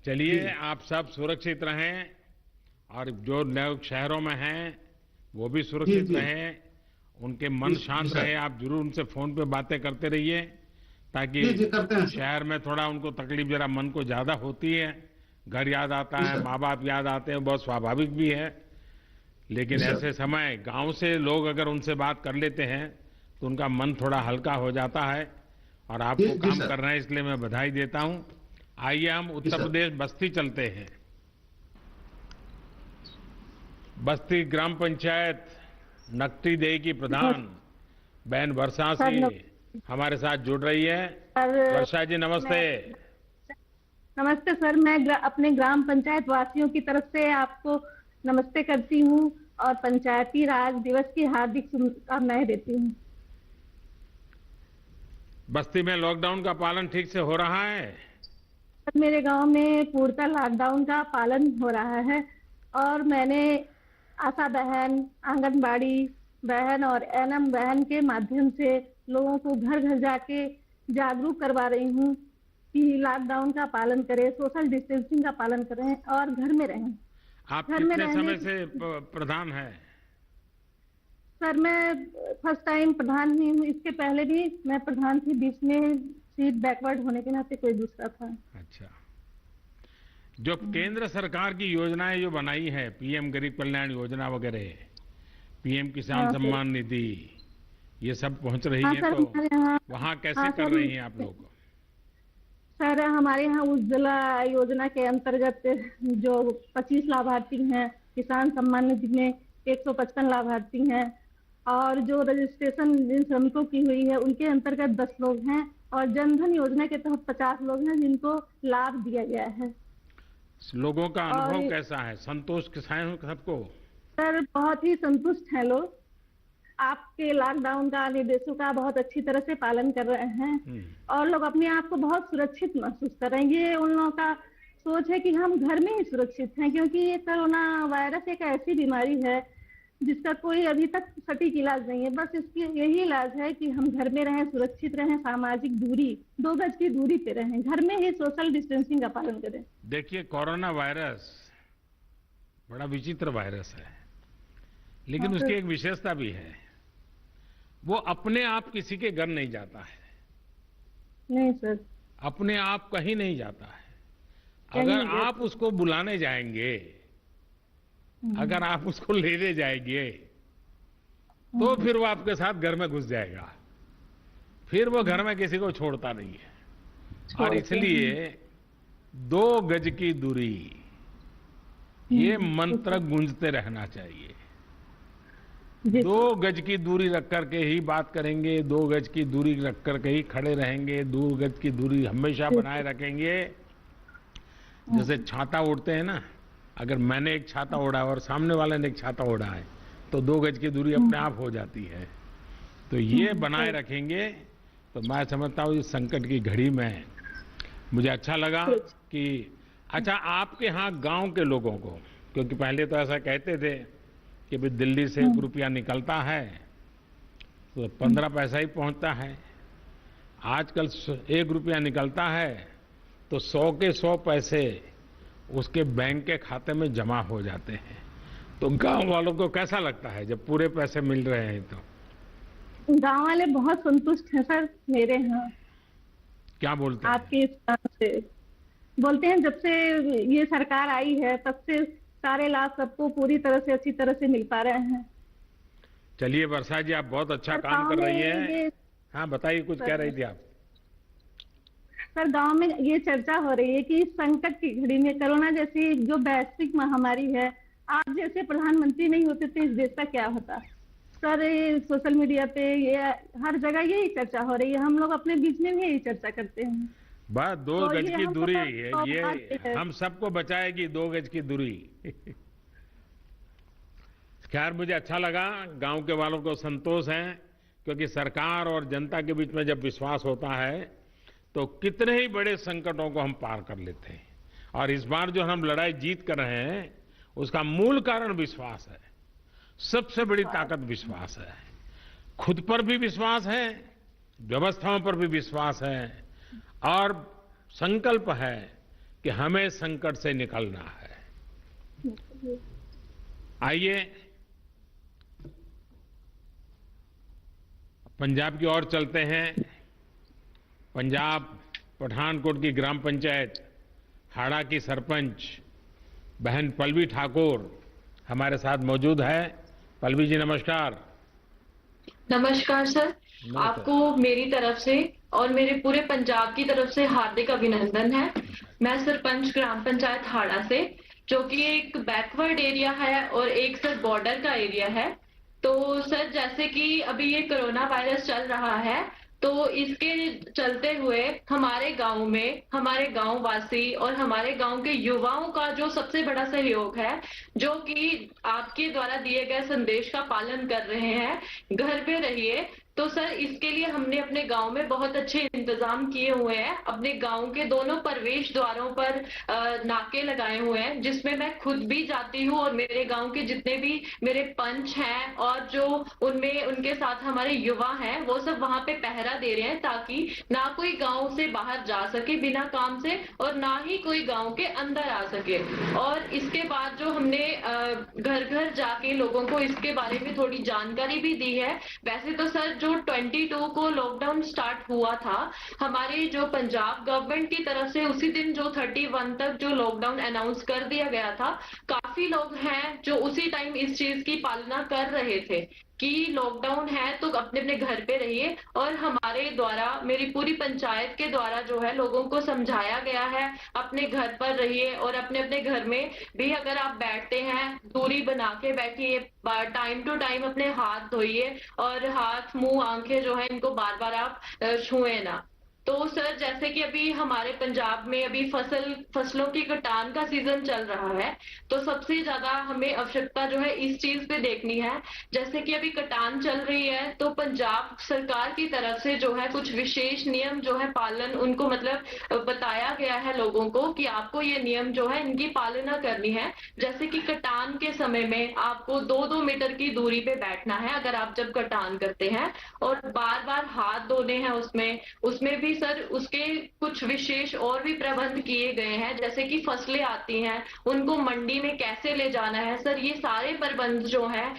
चलिए, आप सब सुरक्षित रहें और जो लोग शहरों में हैं वो भी सुरक्षित जी। रहें, उनके मन जी, शांत सर। रहे। आप जरूर उनसे फोन पे बातें करते रहिए, ताकि जी करते हैं सर। शहर में थोड़ा उनको तकलीफ जरा मन को ज्यादा होती है, घर याद आता जी है, सर। माँ बाप याद आते हैं, बहुत स्वाभाविक भी है। लेकिन जी सर। ऐसे समय गांव से लोग अगर उनसे बात कर लेते हैं तो उनका मन थोड़ा हल्का हो जाता है, और आप जी, वो जी काम सर। कर रहे हैं इसलिए मैं बधाई देता हूं। आइए हम उत्तर सर। प्रदेश बस्ती चलते हैं। बस्ती ग्राम पंचायत नकटी देही की प्रधान बहन वर्षा सिंह हमारे साथ जुड़ रही है। वर्षा जी नमस्ते। नमस्ते सर, मैं अपने ग्राम पंचायत वासियों की तरफ से आपको नमस्ते करती हूँ और पंचायती राज दिवस की हार्दिक शुभकामनाएं देती हूँ। बस्ती में लॉकडाउन का पालन ठीक से हो रहा है? मेरे गांव में पूर्णतः लॉकडाउन का पालन हो रहा है, और मैंने आशा बहन, आंगनबाड़ी बहन और एनएम बहन के माध्यम से लोगों को घर घर जाके जागरूक करवा रही हूँ कि लॉकडाउन का पालन करें, सोशल डिस्टेंसिंग का पालन करें और घर में रहें। आप घर में कितने समय रहने से प्रधान है? सर मैं फर्स्ट टाइम प्रधान ही हूँ, इसके पहले भी मैं प्रधान थी, बीच में सीट बैकवर्ड होने के नाते कोई दूसरा था। अच्छा, जो केंद्र सरकार की योजनाएं जो बनाई है, पीएम गरीब कल्याण योजना वगैरह, पीएम किसान हाँ, सम्मान निधि, ये सब पहुंच रही हाँ है सर, तो हमारे यहाँ वहाँ कैसे हाँ, कर सर, रही हैं आप लोग? सर हमारे यहाँ उज्ज्वला योजना के अंतर्गत जो 25 लाभार्थी हैं, किसान सम्मान निधि में 155 लाभार्थी हैं, और जो रजिस्ट्रेशन जिन श्रमिकों की हुई है उनके अंतर्गत 10 लोग हैं, और जनधन योजना के तहत 50 लोग हैं जिनको लाभ दिया गया है। लोगों का अनुभव और कैसा है? संतोष कैसा है सबको? सर बहुत ही संतुष्ट हैं लोग, आपके लॉकडाउन का निर्देशों का बहुत अच्छी तरह से पालन कर रहे हैं, और लोग अपने आप को बहुत सुरक्षित महसूस कर रहे हैं। ये उन लोगों का सोच है कि हम घर में ही सुरक्षित हैं, क्योंकि ये कोरोना वायरस एक ऐसी बीमारी है जिसका कोई अभी तक सटीक इलाज नहीं है। बस इसकी यही इलाज है कि हम घर में रहें, सुरक्षित रहें, सामाजिक दूरी 2 गज की दूरी पे रहें, घर में ही सोशल डिस्टेंसिंग का पालन करें। देखिए, कोरोना वायरस बड़ा विचित्र वायरस है, लेकिन उसकी एक विशेषता भी है, वो अपने आप किसी के घर नहीं जाता है। नहीं सर, अपने आप कहीं नहीं जाता है। अगर आप उसको बुलाने जाएंगे, अगर आप उसको लेने जाएंगे, तो फिर वो आपके साथ घर में घुस जाएगा, फिर वो घर में किसी को छोड़ता नहीं है। और इसलिए 2 गज की दूरी, ये मंत्र गूंजते रहना चाहिए। 2 गज की दूरी रख करके ही बात करेंगे, 2 गज की दूरी रख करके ही खड़े रहेंगे, 2 गज की दूरी हमेशा बनाए रखेंगे। जैसे छाता ओढ़ते हैं ना, अगर मैंने एक छाता ओढ़ा और सामने वाले ने एक छाता ओढ़ा है तो 2 गज की दूरी अपने आप हो जाती है। तो ये बनाए रखेंगे तो मैं समझता हूँ इस संकट की घड़ी में मुझे अच्छा लगा कि अच्छा, आपके यहाँ गांव के लोगों को, क्योंकि पहले तो ऐसा कहते थे कि भाई दिल्ली से 1 रुपया निकलता है तो 15 पैसा ही पहुंचता है, आजकल 1 रुपया निकलता है तो 100 के 100 पैसे उसके बैंक के खाते में जमा हो जाते हैं। तो गांव वालों को कैसा लगता है जब पूरे पैसे मिल रहे हैं? तो गांव वाले बहुत संतुष्ट हैं सर मेरे यहाँ। क्या बोलते हैं? आपके इस काम से बोलते हैं, जब से ये सरकार आई है तब से सारे लाभ सबको पूरी तरह से अच्छी तरह से मिल पा रहे हैं। चलिए वर्षा जी, आप बहुत अच्छा काम कर रही हैं। हाँ बताइए, कुछ कह रही थी आप। सर गांव में ये चर्चा हो रही है कि इस संकट की घड़ी में कोरोना जैसी जो वैश्विक महामारी है, आप जैसे प्रधानमंत्री नहीं होते तो इस देश का क्या होता। सर ये सोशल मीडिया पे ये हर जगह यही चर्चा हो रही है, हम लोग अपने बीच में भी यही चर्चा करते हैं। बस 2 तो गज ये की हमको दूरी तो ये है। हम सबको बचाएगी, 2 गज की दूरी। खैर मुझे अच्छा लगा, गांव के वालों को संतोष है, क्योंकि सरकार और जनता के बीच में जब विश्वास होता है तो कितने ही बड़े संकटों को हम पार कर लेते हैं। और इस बार जो हम लड़ाई जीत कर रहे हैं उसका मूल कारण विश्वास है। सबसे बड़ी ताकत विश्वास है। खुद पर भी विश्वास है, व्यवस्थाओं पर भी विश्वास है, और संकल्प है कि हमें संकट से निकलना है। आइए पंजाब की ओर चलते हैं। पंजाब पठानकोट की ग्राम पंचायत हाड़ा की सरपंच बहन पल्लवी ठाकुर हमारे साथ मौजूद है। पल्लवी जी नमस्कार। नमस्कार सर, नमस्कार। आपको मेरी तरफ से और मेरे पूरे पंजाब की तरफ से हार्दिक अभिनंदन है। मैं सरपंच ग्राम पंचायत हाड़ा से, जो कि एक बैकवर्ड एरिया है और एक सर बॉर्डर का एरिया है। तो सर जैसे कि अभी ये कोरोना वायरस चल रहा है, तो इसके चलते हुए हमारे गांव में हमारे गांव वासी और हमारे गांव के युवाओं का जो सबसे बड़ा सहयोग है, जो कि आपके द्वारा दिए गए संदेश का पालन कर रहे हैं, घर पे रहिए। तो सर इसके लिए हमने अपने गांव में बहुत अच्छे इंतजाम किए हुए हैं। अपने गांव के दोनों प्रवेश द्वारों पर नाके लगाए हुए हैं, जिसमें मैं खुद भी जाती हूँ और मेरे गांव के जितने भी मेरे पंच हैं और जो उनमें उनके साथ हमारे युवा हैं, वो सब वहां पे पहरा दे रहे हैं, ताकि ना कोई गांव से बाहर जा सके बिना काम से और ना ही कोई गांव के अंदर आ सके। और इसके बाद जो हमने घर घर जाके लोगों को इसके बारे में थोड़ी जानकारी भी दी है। वैसे तो सर जो 22 को लॉकडाउन स्टार्ट हुआ था हमारे जो पंजाब गवर्नमेंट की तरफ से, उसी दिन जो 31 तक जो लॉकडाउन अनाउंस कर दिया गया था, काफी लोग हैं जो उसी टाइम इस चीज की पालना कर रहे थे कि लॉकडाउन है तो अपने अपने घर पे रहिए। और हमारे द्वारा, मेरी पूरी पंचायत के द्वारा जो है लोगों को समझाया गया है अपने घर पर रहिए और अपने अपने घर में भी अगर आप बैठते हैं दूरी बना के बैठिए, टाइम टू टाइम अपने हाथ धोइए और हाथ मुंह आंखें जो है इनको बार बार आप छुए ना। तो सर जैसे कि अभी हमारे पंजाब में अभी फसलों की कटान का सीजन चल रहा है, तो सबसे ज्यादा हमें आवश्यकता जो है इस चीज पे देखनी है। जैसे कि अभी कटान चल रही है तो पंजाब सरकार की तरफ से जो है कुछ विशेष नियम जो है पालन उनको मतलब बताया गया है लोगों को कि आपको ये नियम जो है इनकी पालना करनी है। जैसे कि कटान के समय में आपको 2-2 मीटर की दूरी पे बैठना है अगर आप जब कटान करते हैं, और बार बार हाथ धोने हैं। उसमें भी सर उसके कुछ विशेष और भी प्रबंध किए गए हैं। जैसे कि फसलें आती हैं उनको मंडी में कैसे ले जाना है, सर ये सारे प्रबंध जो हैं,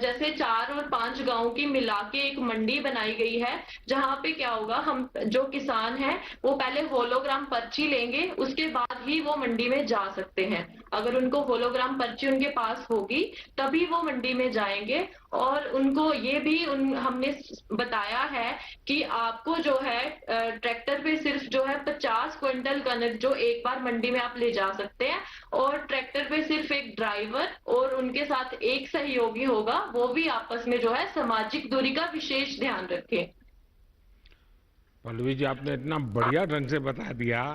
जैसे 4 और 5 गांव की मिला के एक मंडी बनाई गई है, जहां पे क्या होगा, हम जो किसान हैं वो पहले होलोग्राम पर्ची लेंगे, उसके बाद ही वो मंडी में जा सकते हैं। अगर उनको होलोग्राम पर्ची उनके पास होगी तभी वो मंडी में जाएंगे। और उनको ये भी हमने बताया है कि आपको जो है ट्रैक्टर पे सिर्फ जो है 50 क्विंटल कनक जो एक बार मंडी में आप ले जा सकते हैं, और ट्रैक्टर पे सिर्फ एक ड्राइवर और उनके साथ एक सहयोगी होगा, वो भी आपस में जो है सामाजिक दूरी का विशेष ध्यान रखें। पल्लवी जी आपने इतना बढ़िया ढंग से बता दिया।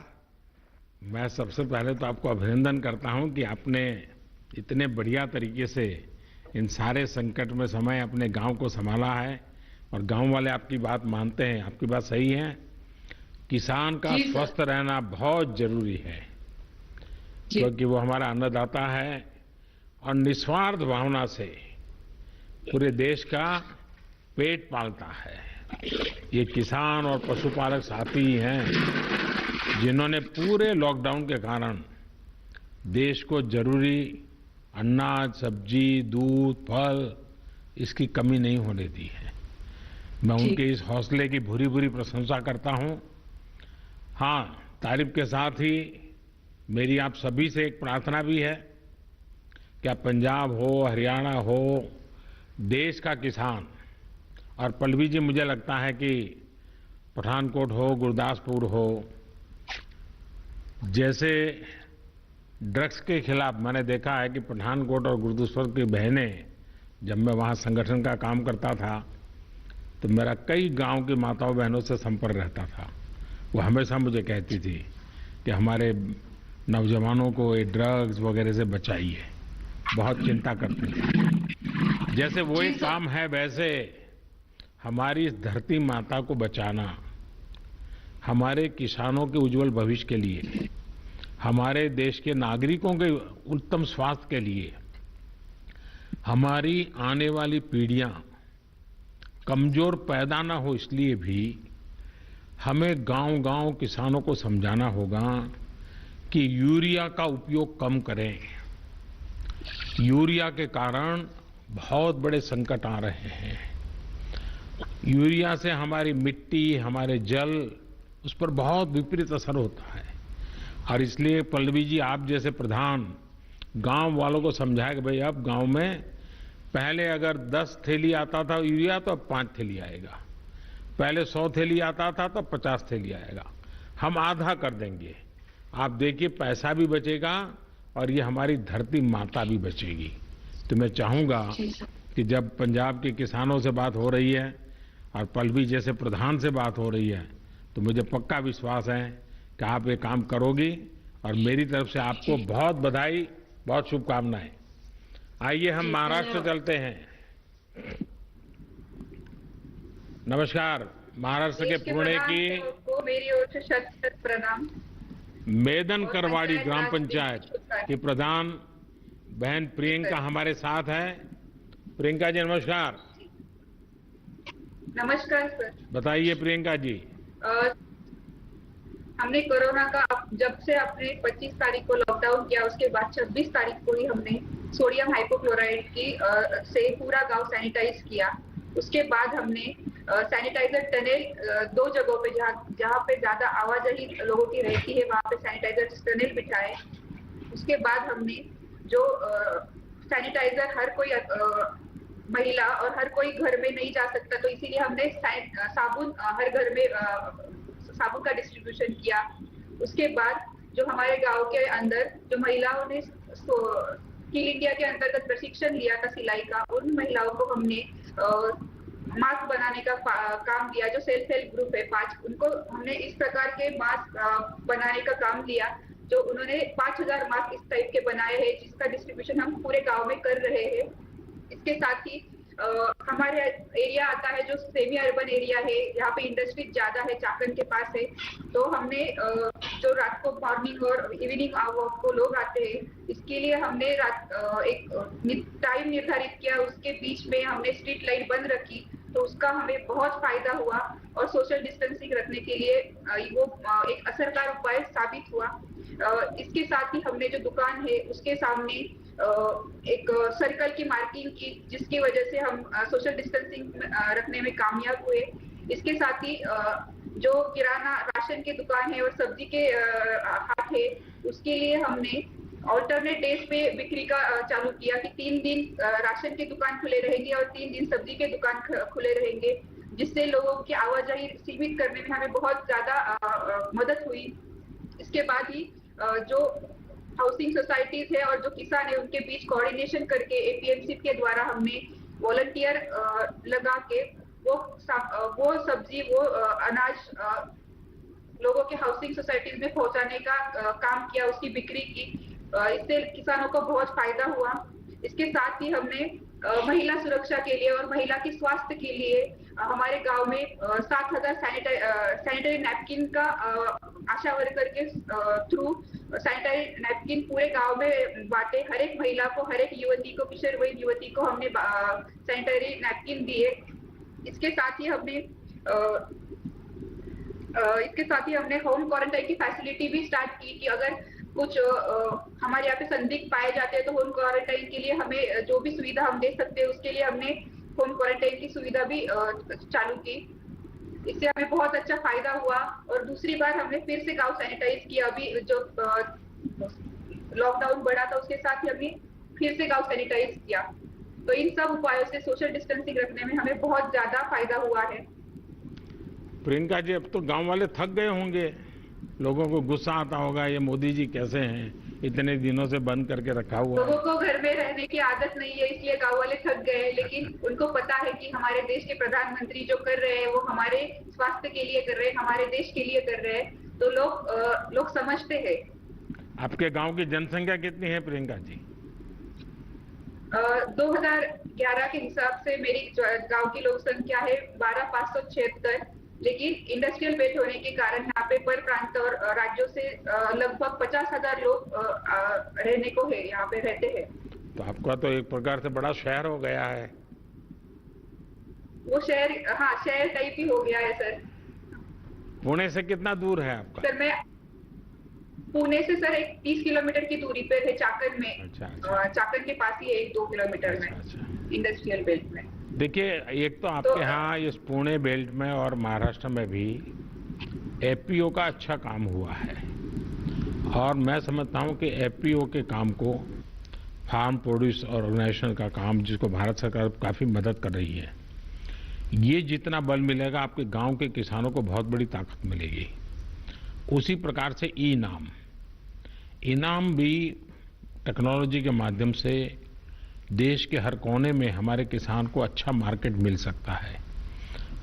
मैं सबसे पहले तो आपको अभिनंदन करता हूं कि आपने इतने बढ़िया तरीके से इन सारे संकट में समय अपने गांव को संभाला है, और गांव वाले आपकी बात मानते हैं। आपकी बात सही है, किसान का स्वस्थ रहना बहुत जरूरी है, क्योंकि वो हमारा अन्नदाता है और निस्वार्थ भावना से पूरे देश का पेट पालता है। ये किसान और पशुपालक साथी हैं जिन्होंने पूरे लॉकडाउन के कारण देश को जरूरी अनाज, सब्जी, दूध, फल इसकी कमी नहीं होने दी है। मैं उनके इस हौसले की भूरी भूरी प्रशंसा करता हूं। हाँ, तारीफ के साथ ही मेरी आप सभी से एक प्रार्थना भी है कि आप पंजाब हो, हरियाणा हो, देश का किसान, और पल्लवी जी मुझे लगता है कि पठानकोट हो, गुरदासपुर हो, जैसे ड्रग्स के खिलाफ मैंने देखा है कि पठानकोट और गुरुद्वार की बहनें, जब मैं वहाँ संगठन का काम करता था तो मेरा कई गांव की माताओं बहनों से संपर्क रहता था। वो हमेशा मुझे कहती थी कि हमारे नौजवानों को ये ड्रग्स वगैरह से बचाइए, बहुत चिंता करती हैं। जैसे वो एक काम है, वैसे हमारी इस धरती माता को बचाना, हमारे किसानों के उज्जवल भविष्य के लिए, हमारे देश के नागरिकों के उत्तम स्वास्थ्य के लिए, हमारी आने वाली पीढ़ियां कमजोर पैदा ना हो, इसलिए भी हमें गांव-गांव किसानों को समझाना होगा कि यूरिया का उपयोग कम करें। यूरिया के कारण बहुत बड़े संकट आ रहे हैं। यूरिया से हमारी मिट्टी, हमारे जल, उस पर बहुत विपरीत असर होता है। और इसलिए पल्लवी जी, आप जैसे प्रधान गांव वालों को समझाए कि भाई अब गांव में पहले अगर 10 थैली आता था यूरिया तो अब 5 थैली आएगा, पहले 100 थैली आता था तो 50 थैली आएगा, हम आधा कर देंगे। आप देखिए पैसा भी बचेगा और ये हमारी धरती माता भी बचेगी। तो मैं चाहूंगा कि जब पंजाब के किसानों से बात हो रही है और पल्लवी जैसे प्रधान से बात हो रही है तो मुझे पक्का विश्वास है कि आप ये काम करोगी और मेरी तरफ से आपको बहुत बधाई, बहुत शुभकामनाएं। आइए हम महाराष्ट्र चलते हैं। नमस्कार, महाराष्ट्र के पुणे की मेरी ओर से शत प्रणाम। मेदन करवाड़ी ग्राम पंचायत की प्रधान बहन प्रियंका हमारे साथ है। प्रियंका जी नमस्कार। नमस्कार सर। बताइए प्रियंका जी। हमने कोरोना का जब से अपने 25 तारीख को लॉकडाउन किया, उसके बाद 26 तारीख को ही हमने सोडियम हाइपोक्लोराइड की से पूरा गांव सैनिटाइज किया। उसके बाद हमने सैनिटाइजर टनल 2 जगहों पे जहाँ पे ज्यादा आवाजाही लोगों की रहती है वहाँ पे सैनिटाइजर टनल बिछाए। उसके बाद हमने जो सैनिटाइजर हर कोई महिला और हर कोई घर में नहीं जा सकता, तो इसीलिए हमने साबुन हर घर में साबुन का डिस्ट्रीब्यूशन किया। उसके बाद जो हमारे गांव के अंदर जो महिलाओं ने स्किल इंडिया के अंतर्गत प्रशिक्षण लिया था सिलाई का, उन महिलाओं को हमने मास्क बनाने का काम दिया। जो सेल्फ हेल्प ग्रुप है 5, उनको हमने इस प्रकार के मास्क बनाने का काम लिया, जो उन्होंने 5000 मास्क इस टाइप के बनाए हैं, जिसका डिस्ट्रीब्यूशन हम पूरे गांव में कर रहे हैं। इसके साथ ही हमारे एरिया आता है जो सेमी अर्बन एरिया है, यहाँ पे इंडस्ट्री ज्यादा है, चाकन के पास है, तो हमने जो रात को मॉर्निंग और इवनिंग वॉक को लोग आते हैं, इसके लिए हमने एक टाइम निर्धारित किया, उसके बीच में हमने स्ट्रीट लाइट बंद रखी, तो उसका हमें बहुत फायदा हुआ और सोशल डिस्टेंसिंग रखने के लिए वो एक असरदार उपाय साबित हुआ। इसके साथ ही हमने जो दुकान है उसके सामने एक सर्कल की मार्किंग की, जिसकी वजह से हम सोशल डिस्टेंसिंग रखने में कामयाब हुए। इसके साथ ही जो किराना राशन की दुकान है और सब्जी के हाट है, उसके लिए हमने ऑल्टरनेट डेज पे बिक्री का चालू किया कि 3 दिन राशन की दुकान खुले रहेंगे और 3 दिन सब्जी के दुकान खुले रहेंगे, जिससे लोगों की आवाजाही सीमित करने में हमें बहुत ज्यादा मदद हुई। इसके बाद ही जो हाउसिंग सोसाइटीज है और जो किसान है उनके बीच कोऑर्डिनेशन करके एपीएमसी के द्वारा हमने वॉलंटियर लगा के वो सब्जी वो अनाज लोगों के हाउसिंग सोसाइटीज में पहुंचाने का काम किया, उसकी बिक्री की। इससे किसानों को बहुत फायदा हुआ। इसके साथ ही हमने महिला सुरक्षा के लिए और महिला के स्वास्थ्य के लिए हमारे गांव में 7000 सैनिटरी नैपकिन का आशा वर्कर के थ्रू सैनिटरी नैपकिन पूरे गांव में बांटे। हर एक महिला को, हर एक युवती को, किशोरवयीन युवती को हमने सैनिटरी नैपकिन दिए। इसके साथ ही हमने होम क्वारंटाइन की फैसिलिटी भी स्टार्ट की कि अगर कुछ हमारे यहाँ पे संदिग्ध पाए जाते हैं तो होम क्वारंटाइन के लिए हमें जो भी सुविधा हम दे सकते हैं उसके लिए हमने होम क्वारंटाइन की सुविधा भी चालू की। इससे हमें बहुत अच्छा फायदा हुआ। और दूसरी बार हमने फिर से गांव सैनिटाइज किया। अभी जो लॉकडाउन बढ़ा था उसके साथ ही हमने फिर से गांव सैनिटाइज किया। तो इन सब उपायों से सोशल डिस्टेंसिंग रखने में हमें बहुत ज्यादा फायदा हुआ है। प्रियंका जी, अब तो गांव वाले थक गए होंगे, लोगों को गुस्सा आता होगा, ये मोदी जी कैसे हैं, इतने दिनों से बंद करके रखा हुआ लोगों है। को घर में रहने की आदत नहीं है, इसलिए गांव वाले थक गए, लेकिन उनको पता है कि हमारे देश के प्रधानमंत्री जो कर रहे हैं वो हमारे स्वास्थ्य के लिए कर रहे हैं, हमारे देश के लिए कर रहे हैं, तो लोग समझते हैं। आपके गांव की जनसंख्या कितनी है प्रियंका जी? 2011 के हिसाब से मेरी गांव की लोक संख्या है 12,576, लेकिन इंडस्ट्रियल बेल्ट होने के कारण यहाँ पे पर प्रांत और राज्यों से लगभग 50,000 लोग रहने को है, यहाँ पे रहते हैं। तो आपका तो एक प्रकार से बड़ा शहर हो गया है। वो शहर, हाँ शहर टाइप ही हो गया है सर। पुणे से कितना दूर है आपका? सर मैं पुणे से सर एक 30 किलोमीटर की दूरी पे है, चाकन में। अच्छा। चाकन के पास ही है, 1-2 किलोमीटर में, इंडस्ट्रियल बेल्ट में। देखिए, एक तो आपके यहाँ इस पुणे बेल्ट में और महाराष्ट्र में भी एफपीओ का अच्छा काम हुआ है, और मैं समझता हूँ कि एफपीओ के काम को, फार्म प्रोड्यूस ऑर्गेनाइजेशन का काम, जिसको भारत सरकार काफी मदद कर रही है, ये जितना बल मिलेगा आपके गांव के किसानों को बहुत बड़ी ताकत मिलेगी। उसी प्रकार से इनाम भी टेक्नोलॉजी के माध्यम से देश के हर कोने में हमारे किसान को अच्छा मार्केट मिल सकता है,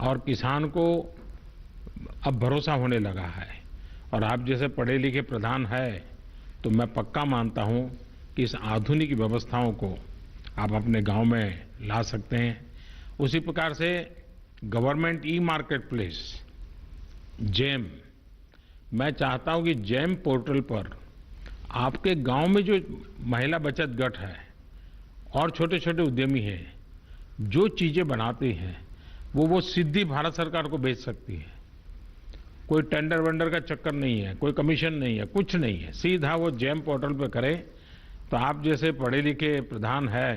और किसान को अब भरोसा होने लगा है। और आप जैसे पढ़े लिखे प्रधान है, तो मैं पक्का मानता हूं कि इस आधुनिक व्यवस्थाओं को आप अपने गांव में ला सकते हैं। उसी प्रकार से government e market place GeM, मैं चाहता हूं कि जेम पोर्टल पर आपके गांव में जो महिला बचत गट है और छोटे छोटे उद्यमी हैं, जो चीजें बनाते हैं वो सीधी भारत सरकार को बेच सकती है। कोई टेंडर वेंडर का चक्कर नहीं है, कोई कमीशन नहीं है, कुछ नहीं है, सीधा वो जेम पोर्टल पे करे। तो आप जैसे पढ़े लिखे प्रधान है,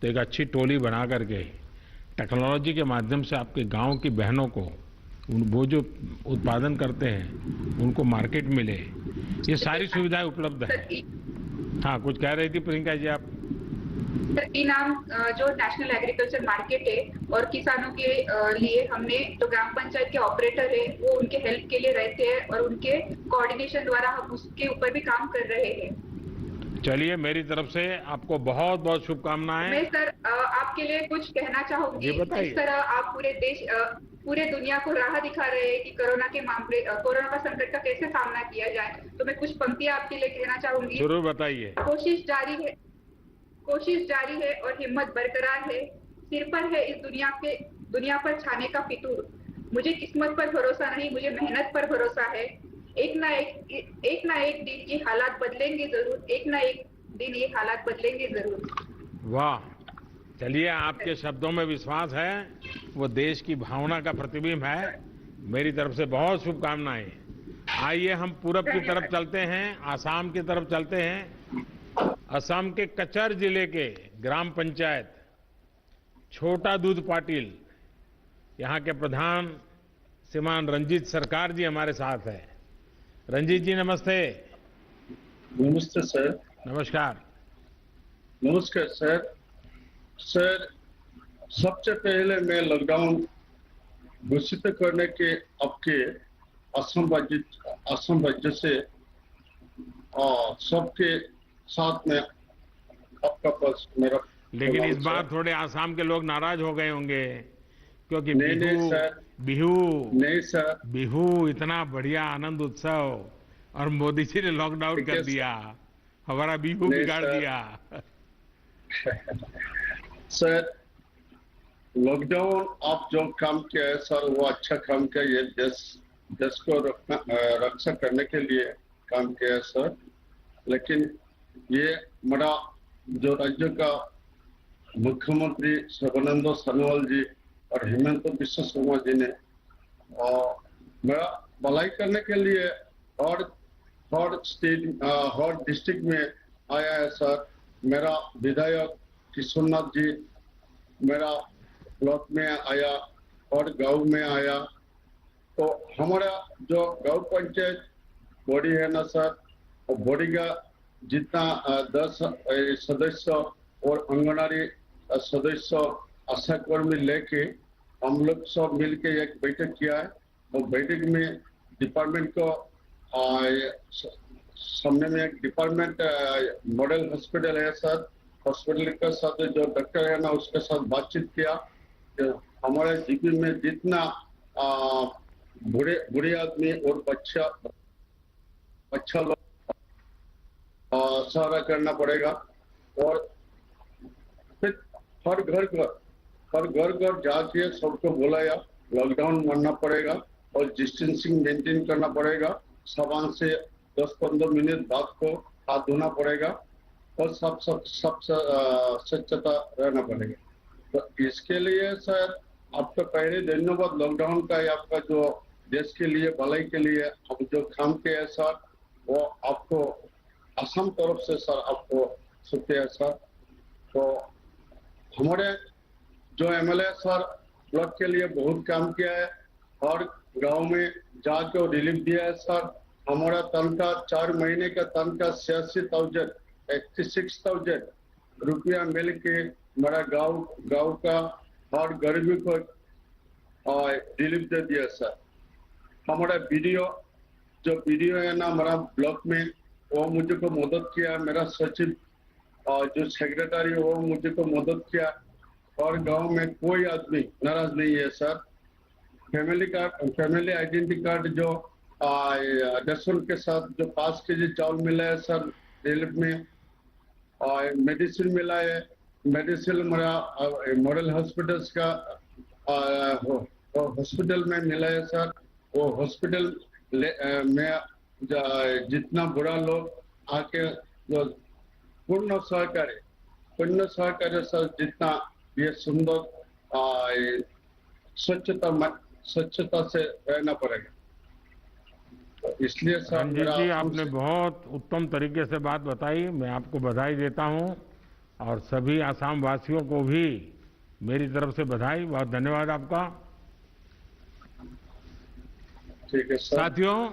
तो एक अच्छी टोली बना करके टेक्नोलॉजी के माध्यम से आपके गांव की बहनों को वो जो उत्पादन करते हैं उनको मार्केट मिले, ये सारी सुविधाएं उपलब्ध है। हाँ, कुछ कह रही थी प्रियंका जी आप? इनाम जो नेशनल एग्रीकल्चर मार्केट है और किसानों के लिए हमने जो ग्राम पंचायत के ऑपरेटर है वो उनके हेल्प के लिए रहते हैं, और उनके कोऑर्डिनेशन द्वारा हम उसके ऊपर भी काम कर रहे हैं। चलिए, मेरी तरफ से आपको बहुत बहुत शुभकामनाएं। मैं सर आपके लिए कुछ कहना चाहूंगी। इस तरह आप पूरे दुनिया को राह दिखा रहे हैं कि कोरोना का संकट का कैसे सामना किया जाए, तो मैं कुछ पंक्तियां आपके लिए कहना चाहूंगी। जरूर बताइए। कोशिश जारी है और हिम्मत बरकरार है, सिर पर है इस दुनिया पर छाने का फितूर। मुझे किस्मत पर भरोसा नहीं, मुझे मेहनत पर भरोसा है। एक ना एक दिन ये हालात बदलेंगे जरूर, एक ना एक दिन ये हालात बदलेंगे जरूर। वाह, चलिए, आपके शब्दों में विश्वास है, वो देश की भावना का प्रतिबिंब है। मेरी तरफ से बहुत शुभकामनाएं। आइए हम पूरब की तरफ चलते हैं, आसाम की तरफ चलते हैं। असम के कचर जिले के ग्राम पंचायत छोटा दूध पाटिल, यहाँ के प्रधान श्रीमान रंजीत सरकार जी हमारे साथ है। रंजीत जी नमस्ते। नमस्ते सर। नमस्कार। नमस्कार सर। सर, सबसे पहले मैं लॉकडाउन घोषित करने के आपके असम राज्य से सबके साथ में आपका पास मेरा, लेकिन इस बार थोड़े आसाम के लोग नाराज हो गए होंगे, क्योंकि बिहू इतना बढ़िया आनंद उत्सव, और मोदी जी ने लॉकडाउन कर दिया, हमारा बिहू बिगाड़ दिया। सर, लॉकडाउन आप जो काम किया है सर, वो अच्छा काम किया। ये देश को रक्षा करने के लिए काम किया है सर। लेकिन ये मेरा जो राज्य का मुख्यमंत्री सर्बानंद सोनोवाल जी और हेमंत बिश्व शर्मा जी ने मेरा भलाई करने के लिए हर डिस्ट्रिक्ट में आया है सर। मेरा विधायक किशोरनाथ जी मेरा ब्लॉक में आया और गांव में आया। तो हमारा जो गांव पंचायत बॉडी है ना सर, वो बॉडी का जितना 10 सदस्य और आंगनबाड़ी सदस्य आशा कर्मी लेके हम लोग सब मिलके एक बैठक किया है। और बैठक में डिपार्टमेंट को सामने में एक डिपार्टमेंट मॉडल हॉस्पिटल है सर। हॉस्पिटल के साथ जो डॉक्टर है ना उसके साथ बातचीत किया। हमारे जीपी में जितना बूढ़े आदमी और बच्चा लोग सहारा करना पड़ेगा। और फिर हर घर जाके सबको बुलाया। लॉकडाउन मानना पड़ेगा और डिस्टेंसिंग मेंटेन करना पड़ेगा। साबुन से 10-15 मिनट बाद को हाथ धोना पड़ेगा और सब स्वच्छता रहना पड़ेगा। तो इसके लिए सर आपका पहले धन्यवाद। लॉकडाउन का आपका जो देश के लिए भलाई के लिए हम जो काम किए है सर वो आपको असम तरफ से सर आपको शुक्रिया सर। तो हमारे जो एमएलए सर ब्लॉक के लिए बहुत काम किया है और गांव में जाके रिलीफ दिया है सर। हमारा तनख्वाह 4 महीने का तनख्वाह 86,000 रुपया मिल के मेरा गांव का हर गरीबी को रिलीफ दे दिया सर। हमारा वीडियो है ना हमारा ब्लॉक में वो मुझे को मदद किया। मेरा सचिव जो सेक्रेटरी वो मुझे को मदद किया और गांव में कोई आदमी नाराज नहीं है सर। फैमिली आइडेंटिटी कार्ड जो रेशन के साथ जो 5 केजी चावल मिला है सर रिलीफ में। और मेडिसिन मिला है। मेडिसिन मेरा मॉडल हॉस्पिटल्स का हॉस्पिटल में मिला है सर। वो हॉस्पिटल में जितना बुरा लोग आके जो पूर्ण सहकार्य सर जितना ये सुंदर स्वच्छता से रहना पड़ेगा। तो इसलिए सर रंजीत जी आपने बहुत उत्तम तरीके से बात बताई। मैं आपको बधाई देता हूं और सभी आसाम वासियों को भी मेरी तरफ से बधाई। बहुत धन्यवाद आपका। ठीक है सर। साथियों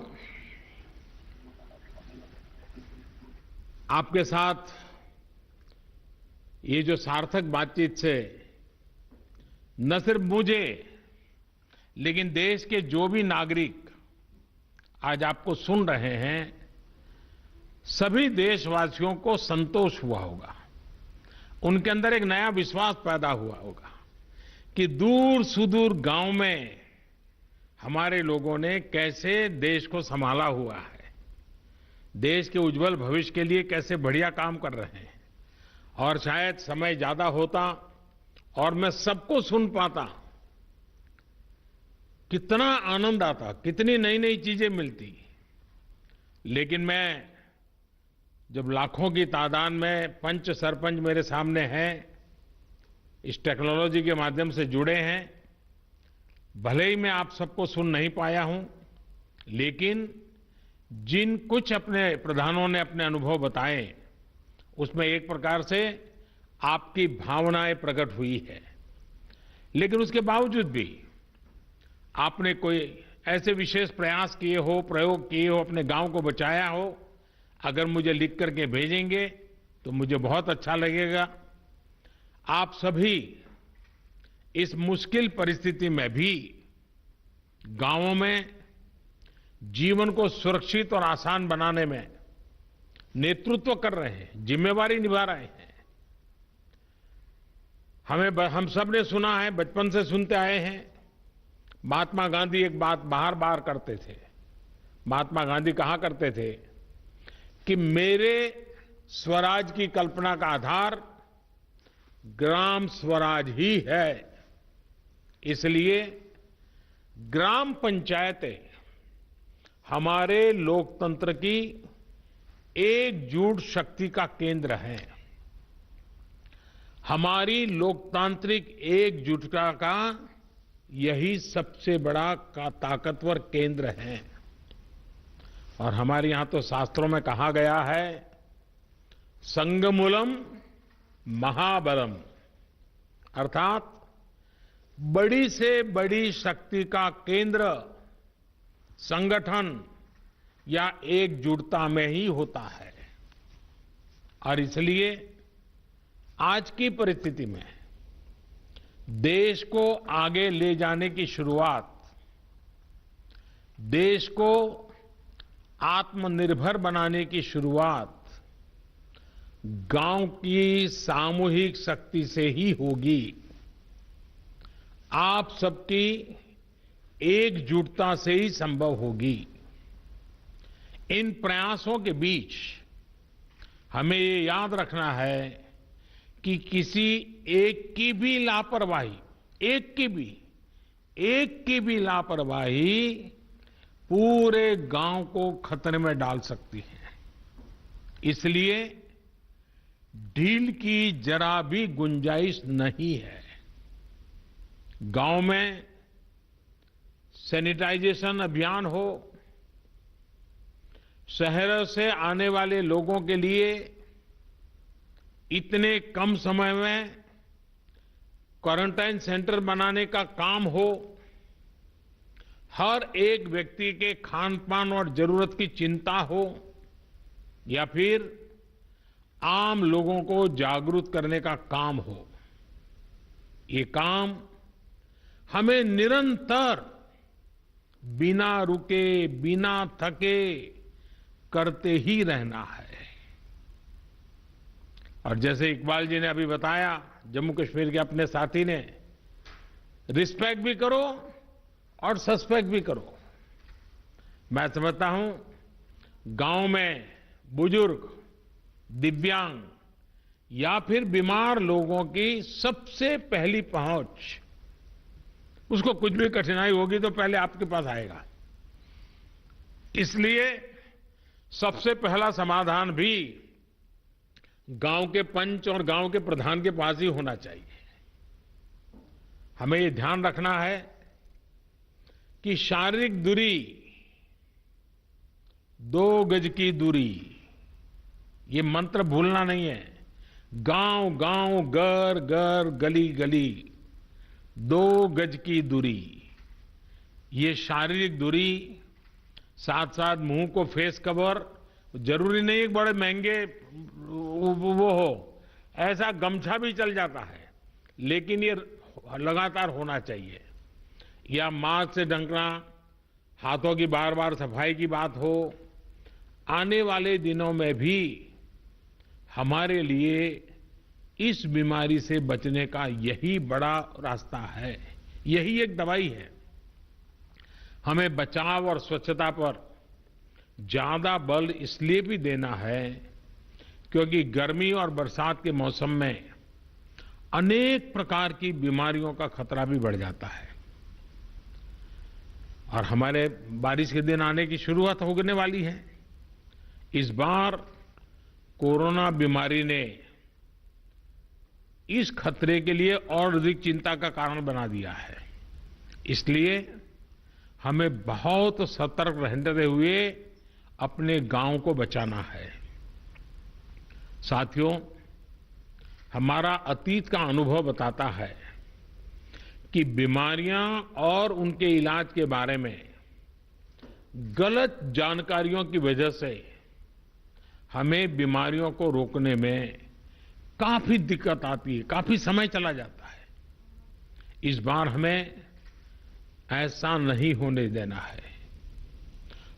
आपके साथ ये जो सार्थक बातचीत से न सिर्फ मुझे लेकिन देश के जो भी नागरिक आज आपको सुन रहे हैं सभी देशवासियों को संतोष हुआ होगा। उनके अंदर एक नया विश्वास पैदा हुआ होगा कि दूर सुदूर गांव में हमारे लोगों ने कैसे देश को संभाला हुआ है, देश के उज्जवल भविष्य के लिए कैसे बढ़िया काम कर रहे हैं। और शायद समय ज्यादा होता और मैं सबको सुन पाता, कितना आनंद आता, कितनी नई नई चीजें मिलती। लेकिन मैं जब लाखों की तादाद में पंच सरपंच मेरे सामने हैं, इस टेक्नोलॉजी के माध्यम से जुड़े हैं, भले ही मैं आप सबको सुन नहीं पाया हूं, लेकिन जिन कुछ अपने प्रधानों ने अपने अनुभव बताए उसमें एक प्रकार से आपकी भावनाएं प्रकट हुई है। लेकिन उसके बावजूद भी आपने कोई ऐसे विशेष प्रयास किए हो, प्रयोग किए हो, अपने गांव को बचाया हो, अगर मुझे लिख करके भेजेंगे तो मुझे बहुत अच्छा लगेगा। आप सभी इस मुश्किल परिस्थिति में भी गांवों में जीवन को सुरक्षित और आसान बनाने में नेतृत्व कर रहे हैं, जिम्मेवारी निभा रहे हैं। हम सब ने सुना है, बचपन से सुनते आए हैं, महात्मा गांधी एक बात बार बार करते थे। महात्मा गांधी कहा करते थे कि मेरे स्वराज की कल्पना का आधार ग्राम स्वराज ही है। इसलिए ग्राम पंचायतें हमारे लोकतंत्र की एकजुट शक्ति का केंद्र है। हमारी लोकतांत्रिक एकजुटता का यही सबसे बड़ा ताकतवर केंद्र है। और हमारे यहां तो शास्त्रों में कहा गया है, संगमूलम महाबलम, अर्थात बड़ी से बड़ी शक्ति का केंद्र संगठन या एकजुटता में ही होता है। और इसलिए आज की परिस्थिति में देश को आगे ले जाने की शुरुआत, देश को आत्मनिर्भर बनाने की शुरुआत गांव की सामूहिक शक्ति से ही होगी। आप सबकी एकजुटता से ही संभव होगी। इन प्रयासों के बीच हमें ये याद रखना है कि किसी एक की भी लापरवाही, एक की भी लापरवाही पूरे गांव को खतरे में डाल सकती है। इसलिए ढील की जरा भी गुंजाइश नहीं है। गांव में सैनिटाइजेशन अभियान हो, शहरों से आने वाले लोगों के लिए इतने कम समय में क्वारंटाइन सेंटर बनाने का काम हो, हर एक व्यक्ति के खान पान और जरूरत की चिंता हो, या फिर आम लोगों को जागरूक करने का काम हो, ये काम हमें निरंतर बिना रुके, बिना थके करते ही रहना है। और जैसे इकबाल जी ने अभी बताया, जम्मू कश्मीर के अपने साथी ने, रिस्पेक्ट भी करो और सस्पेक्ट भी करो। मैं समझता हूं गांव में बुजुर्ग, दिव्यांग या फिर बीमार लोगों की सबसे पहली पहुंच, उसको कुछ भी कठिनाई होगी तो पहले आपके पास आएगा। इसलिए सबसे पहला समाधान भी गांव के पंच और गांव के प्रधान के पास ही होना चाहिए। हमें ये ध्यान रखना है कि शारीरिक दूरी, 2 गज की दूरी, ये मंत्र भूलना नहीं है। गांव गांव, घर घर, गली गली, 2 गज की दूरी, ये शारीरिक दूरी, साथ साथ मुंह को फेस कवर, जरूरी नहीं एक बड़े महंगे वो हो, ऐसा गमछा भी चल जाता है, लेकिन ये लगातार होना चाहिए। या मास्क से ढकना, हाथों की बार बार सफाई की बात हो। आने वाले दिनों में भी हमारे लिए इस बीमारी से बचने का यही बड़ा रास्ता है, यही एक दवाई है। हमें बचाव और स्वच्छता पर ज्यादा बल इसलिए भी देना है क्योंकि गर्मी और बरसात के मौसम में अनेक प्रकार की बीमारियों का खतरा भी बढ़ जाता है। और हमारे बारिश के दिन आने की शुरुआत होने वाली है। इस बार कोरोना बीमारी ने इस खतरे के लिए और अधिक चिंता का कारण बना दिया है। इसलिए हमें बहुत सतर्क रहते हुए अपने गांव को बचाना है। साथियों, हमारा अतीत का अनुभव बताता है कि बीमारियां और उनके इलाज के बारे में गलत जानकारियों की वजह से हमें बीमारियों को रोकने में काफी दिक्कत आती है, काफी समय चला जाता है। इस बार हमें ऐसा नहीं होने देना है।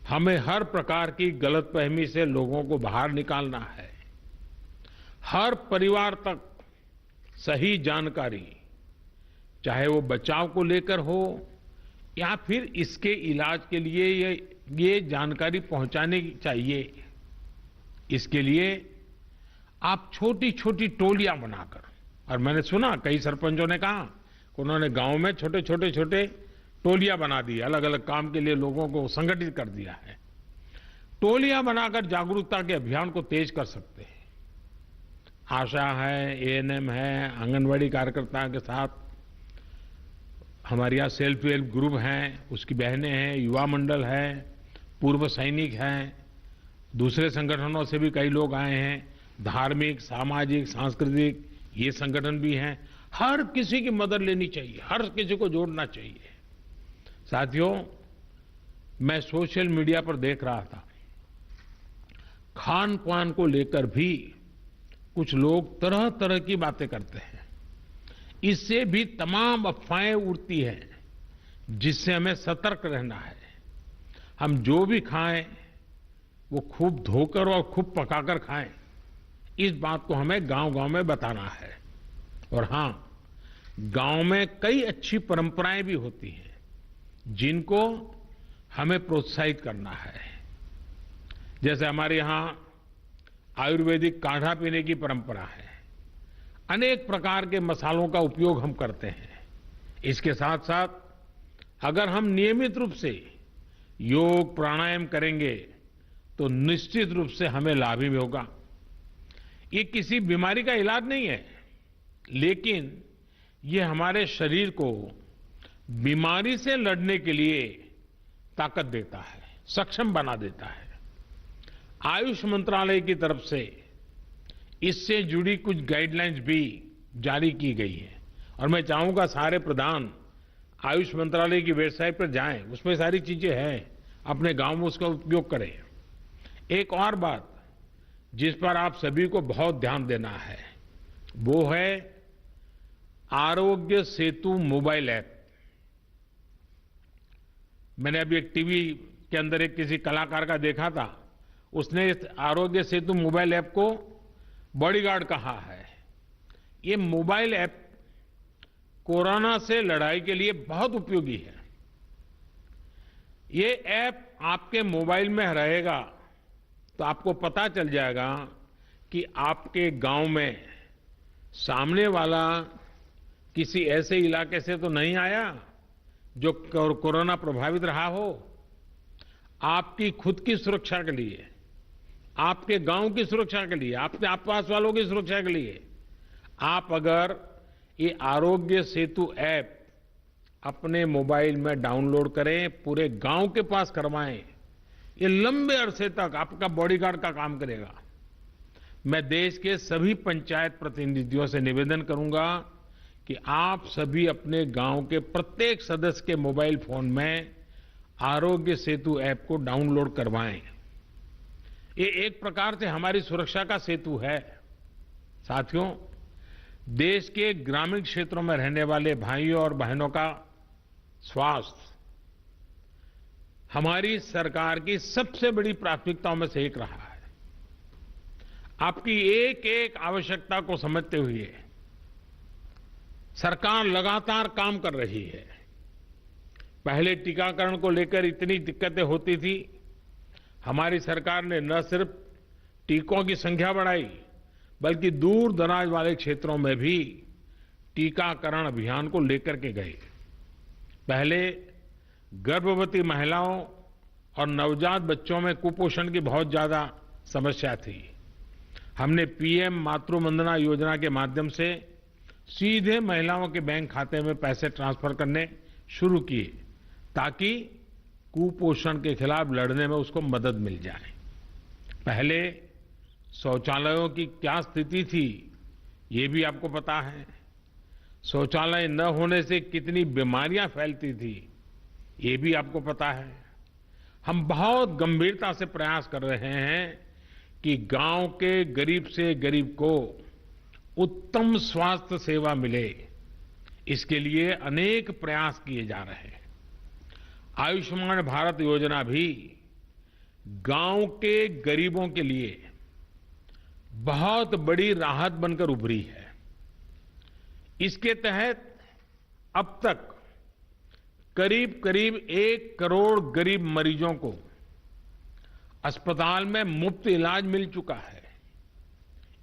हमें हर प्रकार की गलतफहमी से लोगों को बाहर निकालना है। हर परिवार तक सही जानकारी, चाहे वो बचाव को लेकर हो या फिर इसके इलाज के लिए ये जानकारी पहुंचाने की चाहिए। इसके लिए आप छोटी छोटी टोलियां बनाकर, और मैंने सुना कई सरपंचों ने कहा कि उन्होंने गांव में छोटे छोटे टोलियां बना दी, अलग अलग काम के लिए लोगों को संगठित कर दिया है। टोलियां बनाकर जागरूकता के अभियान को तेज कर सकते हैं। आशा है, एएनएम है, आंगनवाड़ी कार्यकर्ताओं के साथ हमारे यहाँ सेल्फ हेल्प ग्रुप हैं, उसकी बहनें हैं, युवा मंडल है, पूर्व सैनिक हैं, दूसरे संगठनों से भी कई लोग आए हैं, धार्मिक, सामाजिक, सांस्कृतिक ये संगठन भी हैं। हर किसी की मदद लेनी चाहिए, हर किसी को जोड़ना चाहिए। साथियों, मैं सोशल मीडिया पर देख रहा था, खान पान को लेकर भी कुछ लोग तरह तरह की बातें करते हैं। इससे भी तमाम अफवाहें उड़ती हैं, जिससे हमें सतर्क रहना है। हम जो भी खाएं वो खूब धोकर और खूब पकाकर खाएं। इस बात को हमें गांव-गांव में बताना है। और हां, गांव में कई अच्छी परंपराएं भी होती हैं जिनको हमें प्रोत्साहित करना है। जैसे हमारे यहां आयुर्वेदिक काढ़ा पीने की परंपरा है। अनेक प्रकार के मसालों का उपयोग हम करते हैं। इसके साथ साथ अगर हम नियमित रूप से योग प्राणायाम करेंगे तो निश्चित रूप से हमें लाभ ही होगा। ये किसी बीमारी का इलाज नहीं है, लेकिन ये हमारे शरीर को बीमारी से लड़ने के लिए ताकत देता है, सक्षम बना देता है। आयुष मंत्रालय की तरफ से इससे जुड़ी कुछ गाइडलाइंस भी जारी की गई है और मैं चाहूंगा सारे प्रधान आयुष मंत्रालय की वेबसाइट पर जाएं, उसमें सारी चीजें हैं, अपने गांव में उसका उपयोग करें। एक और बात जिस पर आप सभी को बहुत ध्यान देना है वो है आरोग्य सेतु मोबाइल ऐप। मैंने अभी एक टीवी के अंदर एक किसी कलाकार का देखा था, उसने इस आरोग्य सेतु मोबाइल ऐप को बॉडीगार्ड कहा है। ये मोबाइल ऐप कोरोना से लड़ाई के लिए बहुत उपयोगी है। ये ऐप आपके मोबाइल में रहेगा तो आपको पता चल जाएगा कि आपके गांव में सामने वाला किसी ऐसे इलाके से तो नहीं आया जो कोरोना प्रभावित रहा हो। आपकी खुद की सुरक्षा के लिए, आपके गांव की सुरक्षा के लिए, आपके आसपास वालों की सुरक्षा के लिए आप अगर ये आरोग्य सेतु ऐप अपने मोबाइल में डाउनलोड करें, पूरे गांव के पास करवाएं, ये लंबे अरसे तक आपका बॉडीगार्ड का काम करेगा। मैं देश के सभी पंचायत प्रतिनिधियों से निवेदन करूंगा कि आप सभी अपने गांव के प्रत्येक सदस्य के मोबाइल फोन में आरोग्य सेतु ऐप को डाउनलोड करवाएं। ये एक प्रकार से हमारी सुरक्षा का सेतु है। साथियों, देश के ग्रामीण क्षेत्रों में रहने वाले भाइयों और बहनों का स्वास्थ्य हमारी सरकार की सबसे बड़ी प्राथमिकताओं में से एक रहा है। आपकी एक एक आवश्यकता को समझते हुए सरकार लगातार काम कर रही है। पहले टीकाकरण को लेकर इतनी दिक्कतें होती थी, हमारी सरकार ने न सिर्फ टीकों की संख्या बढ़ाई बल्कि दूर दराज वाले क्षेत्रों में भी टीकाकरण अभियान को लेकर के गए। पहले गर्भवती महिलाओं और नवजात बच्चों में कुपोषण की बहुत ज्यादा समस्या थी। हमने पीएम मातृ वंदना योजना के माध्यम से सीधे महिलाओं के बैंक खाते में पैसे ट्रांसफर करने शुरू किए ताकि कुपोषण के खिलाफ लड़ने में उसको मदद मिल जाए। पहले शौचालयों की क्या स्थिति थी ये भी आपको पता है। शौचालय न होने से कितनी बीमारियां फैलती थी ये भी आपको पता है। हम बहुत गंभीरता से प्रयास कर रहे हैं कि गांव के गरीब से गरीब को उत्तम स्वास्थ्य सेवा मिले, इसके लिए अनेक प्रयास किए जा रहे हैं। आयुष्मान भारत योजना भी गांव के गरीबों के लिए बहुत बड़ी राहत बनकर उभरी है। इसके तहत अब तक करीब करीब 1 करोड़ गरीब मरीजों को अस्पताल में मुफ्त इलाज मिल चुका है।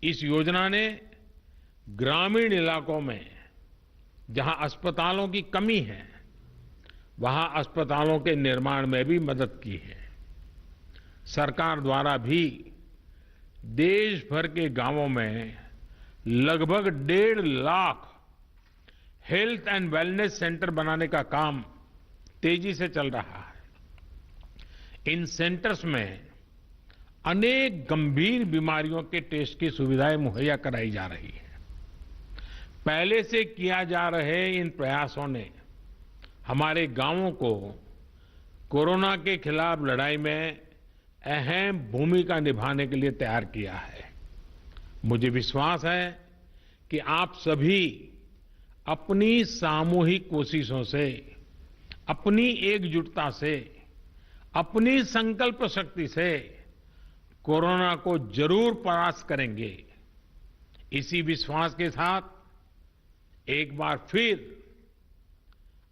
इस योजना ने ग्रामीण इलाकों में जहां अस्पतालों की कमी है वहां अस्पतालों के निर्माण में भी मदद की है। सरकार द्वारा भी देश भर के गांवों में लगभग 1.5 lakh health and wellness centre बनाने का काम तेजी से चल रहा है। इन सेंटर्स में अनेक गंभीर बीमारियों के टेस्ट की सुविधाएं मुहैया कराई जा रही है। पहले से किया जा रहे इन प्रयासों ने हमारे गांवों को कोरोना के खिलाफ लड़ाई में अहम भूमिका निभाने के लिए तैयार किया है। मुझे विश्वास है कि आप सभी अपनी सामूहिक कोशिशों से, अपनी एकजुटता से, अपनी संकल्प शक्ति से कोरोना को जरूर परास्त करेंगे। इसी विश्वास के साथ एक बार फिर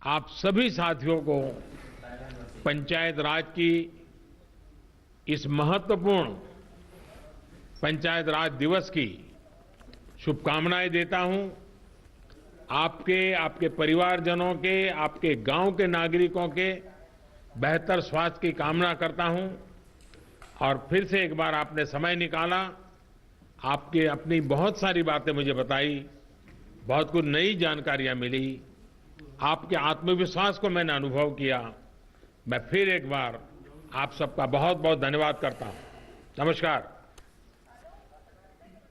आप सभी साथियों को पंचायत राज की इस महत्वपूर्ण पंचायत राज दिवस की शुभकामनाएं देता हूं। आपके परिवारजनों के, आपके गांव के नागरिकों के बेहतर स्वास्थ्य की कामना करता हूं। और फिर से एक बार आपने समय निकाला, आपके अपनी बहुत सारी बातें मुझे बताई, बहुत कुछ नई जानकारियां मिली, आपके आत्मविश्वास को मैंने अनुभव किया। मैं फिर एक बार आप सबका बहुत बहुत धन्यवाद करता हूं। नमस्कार।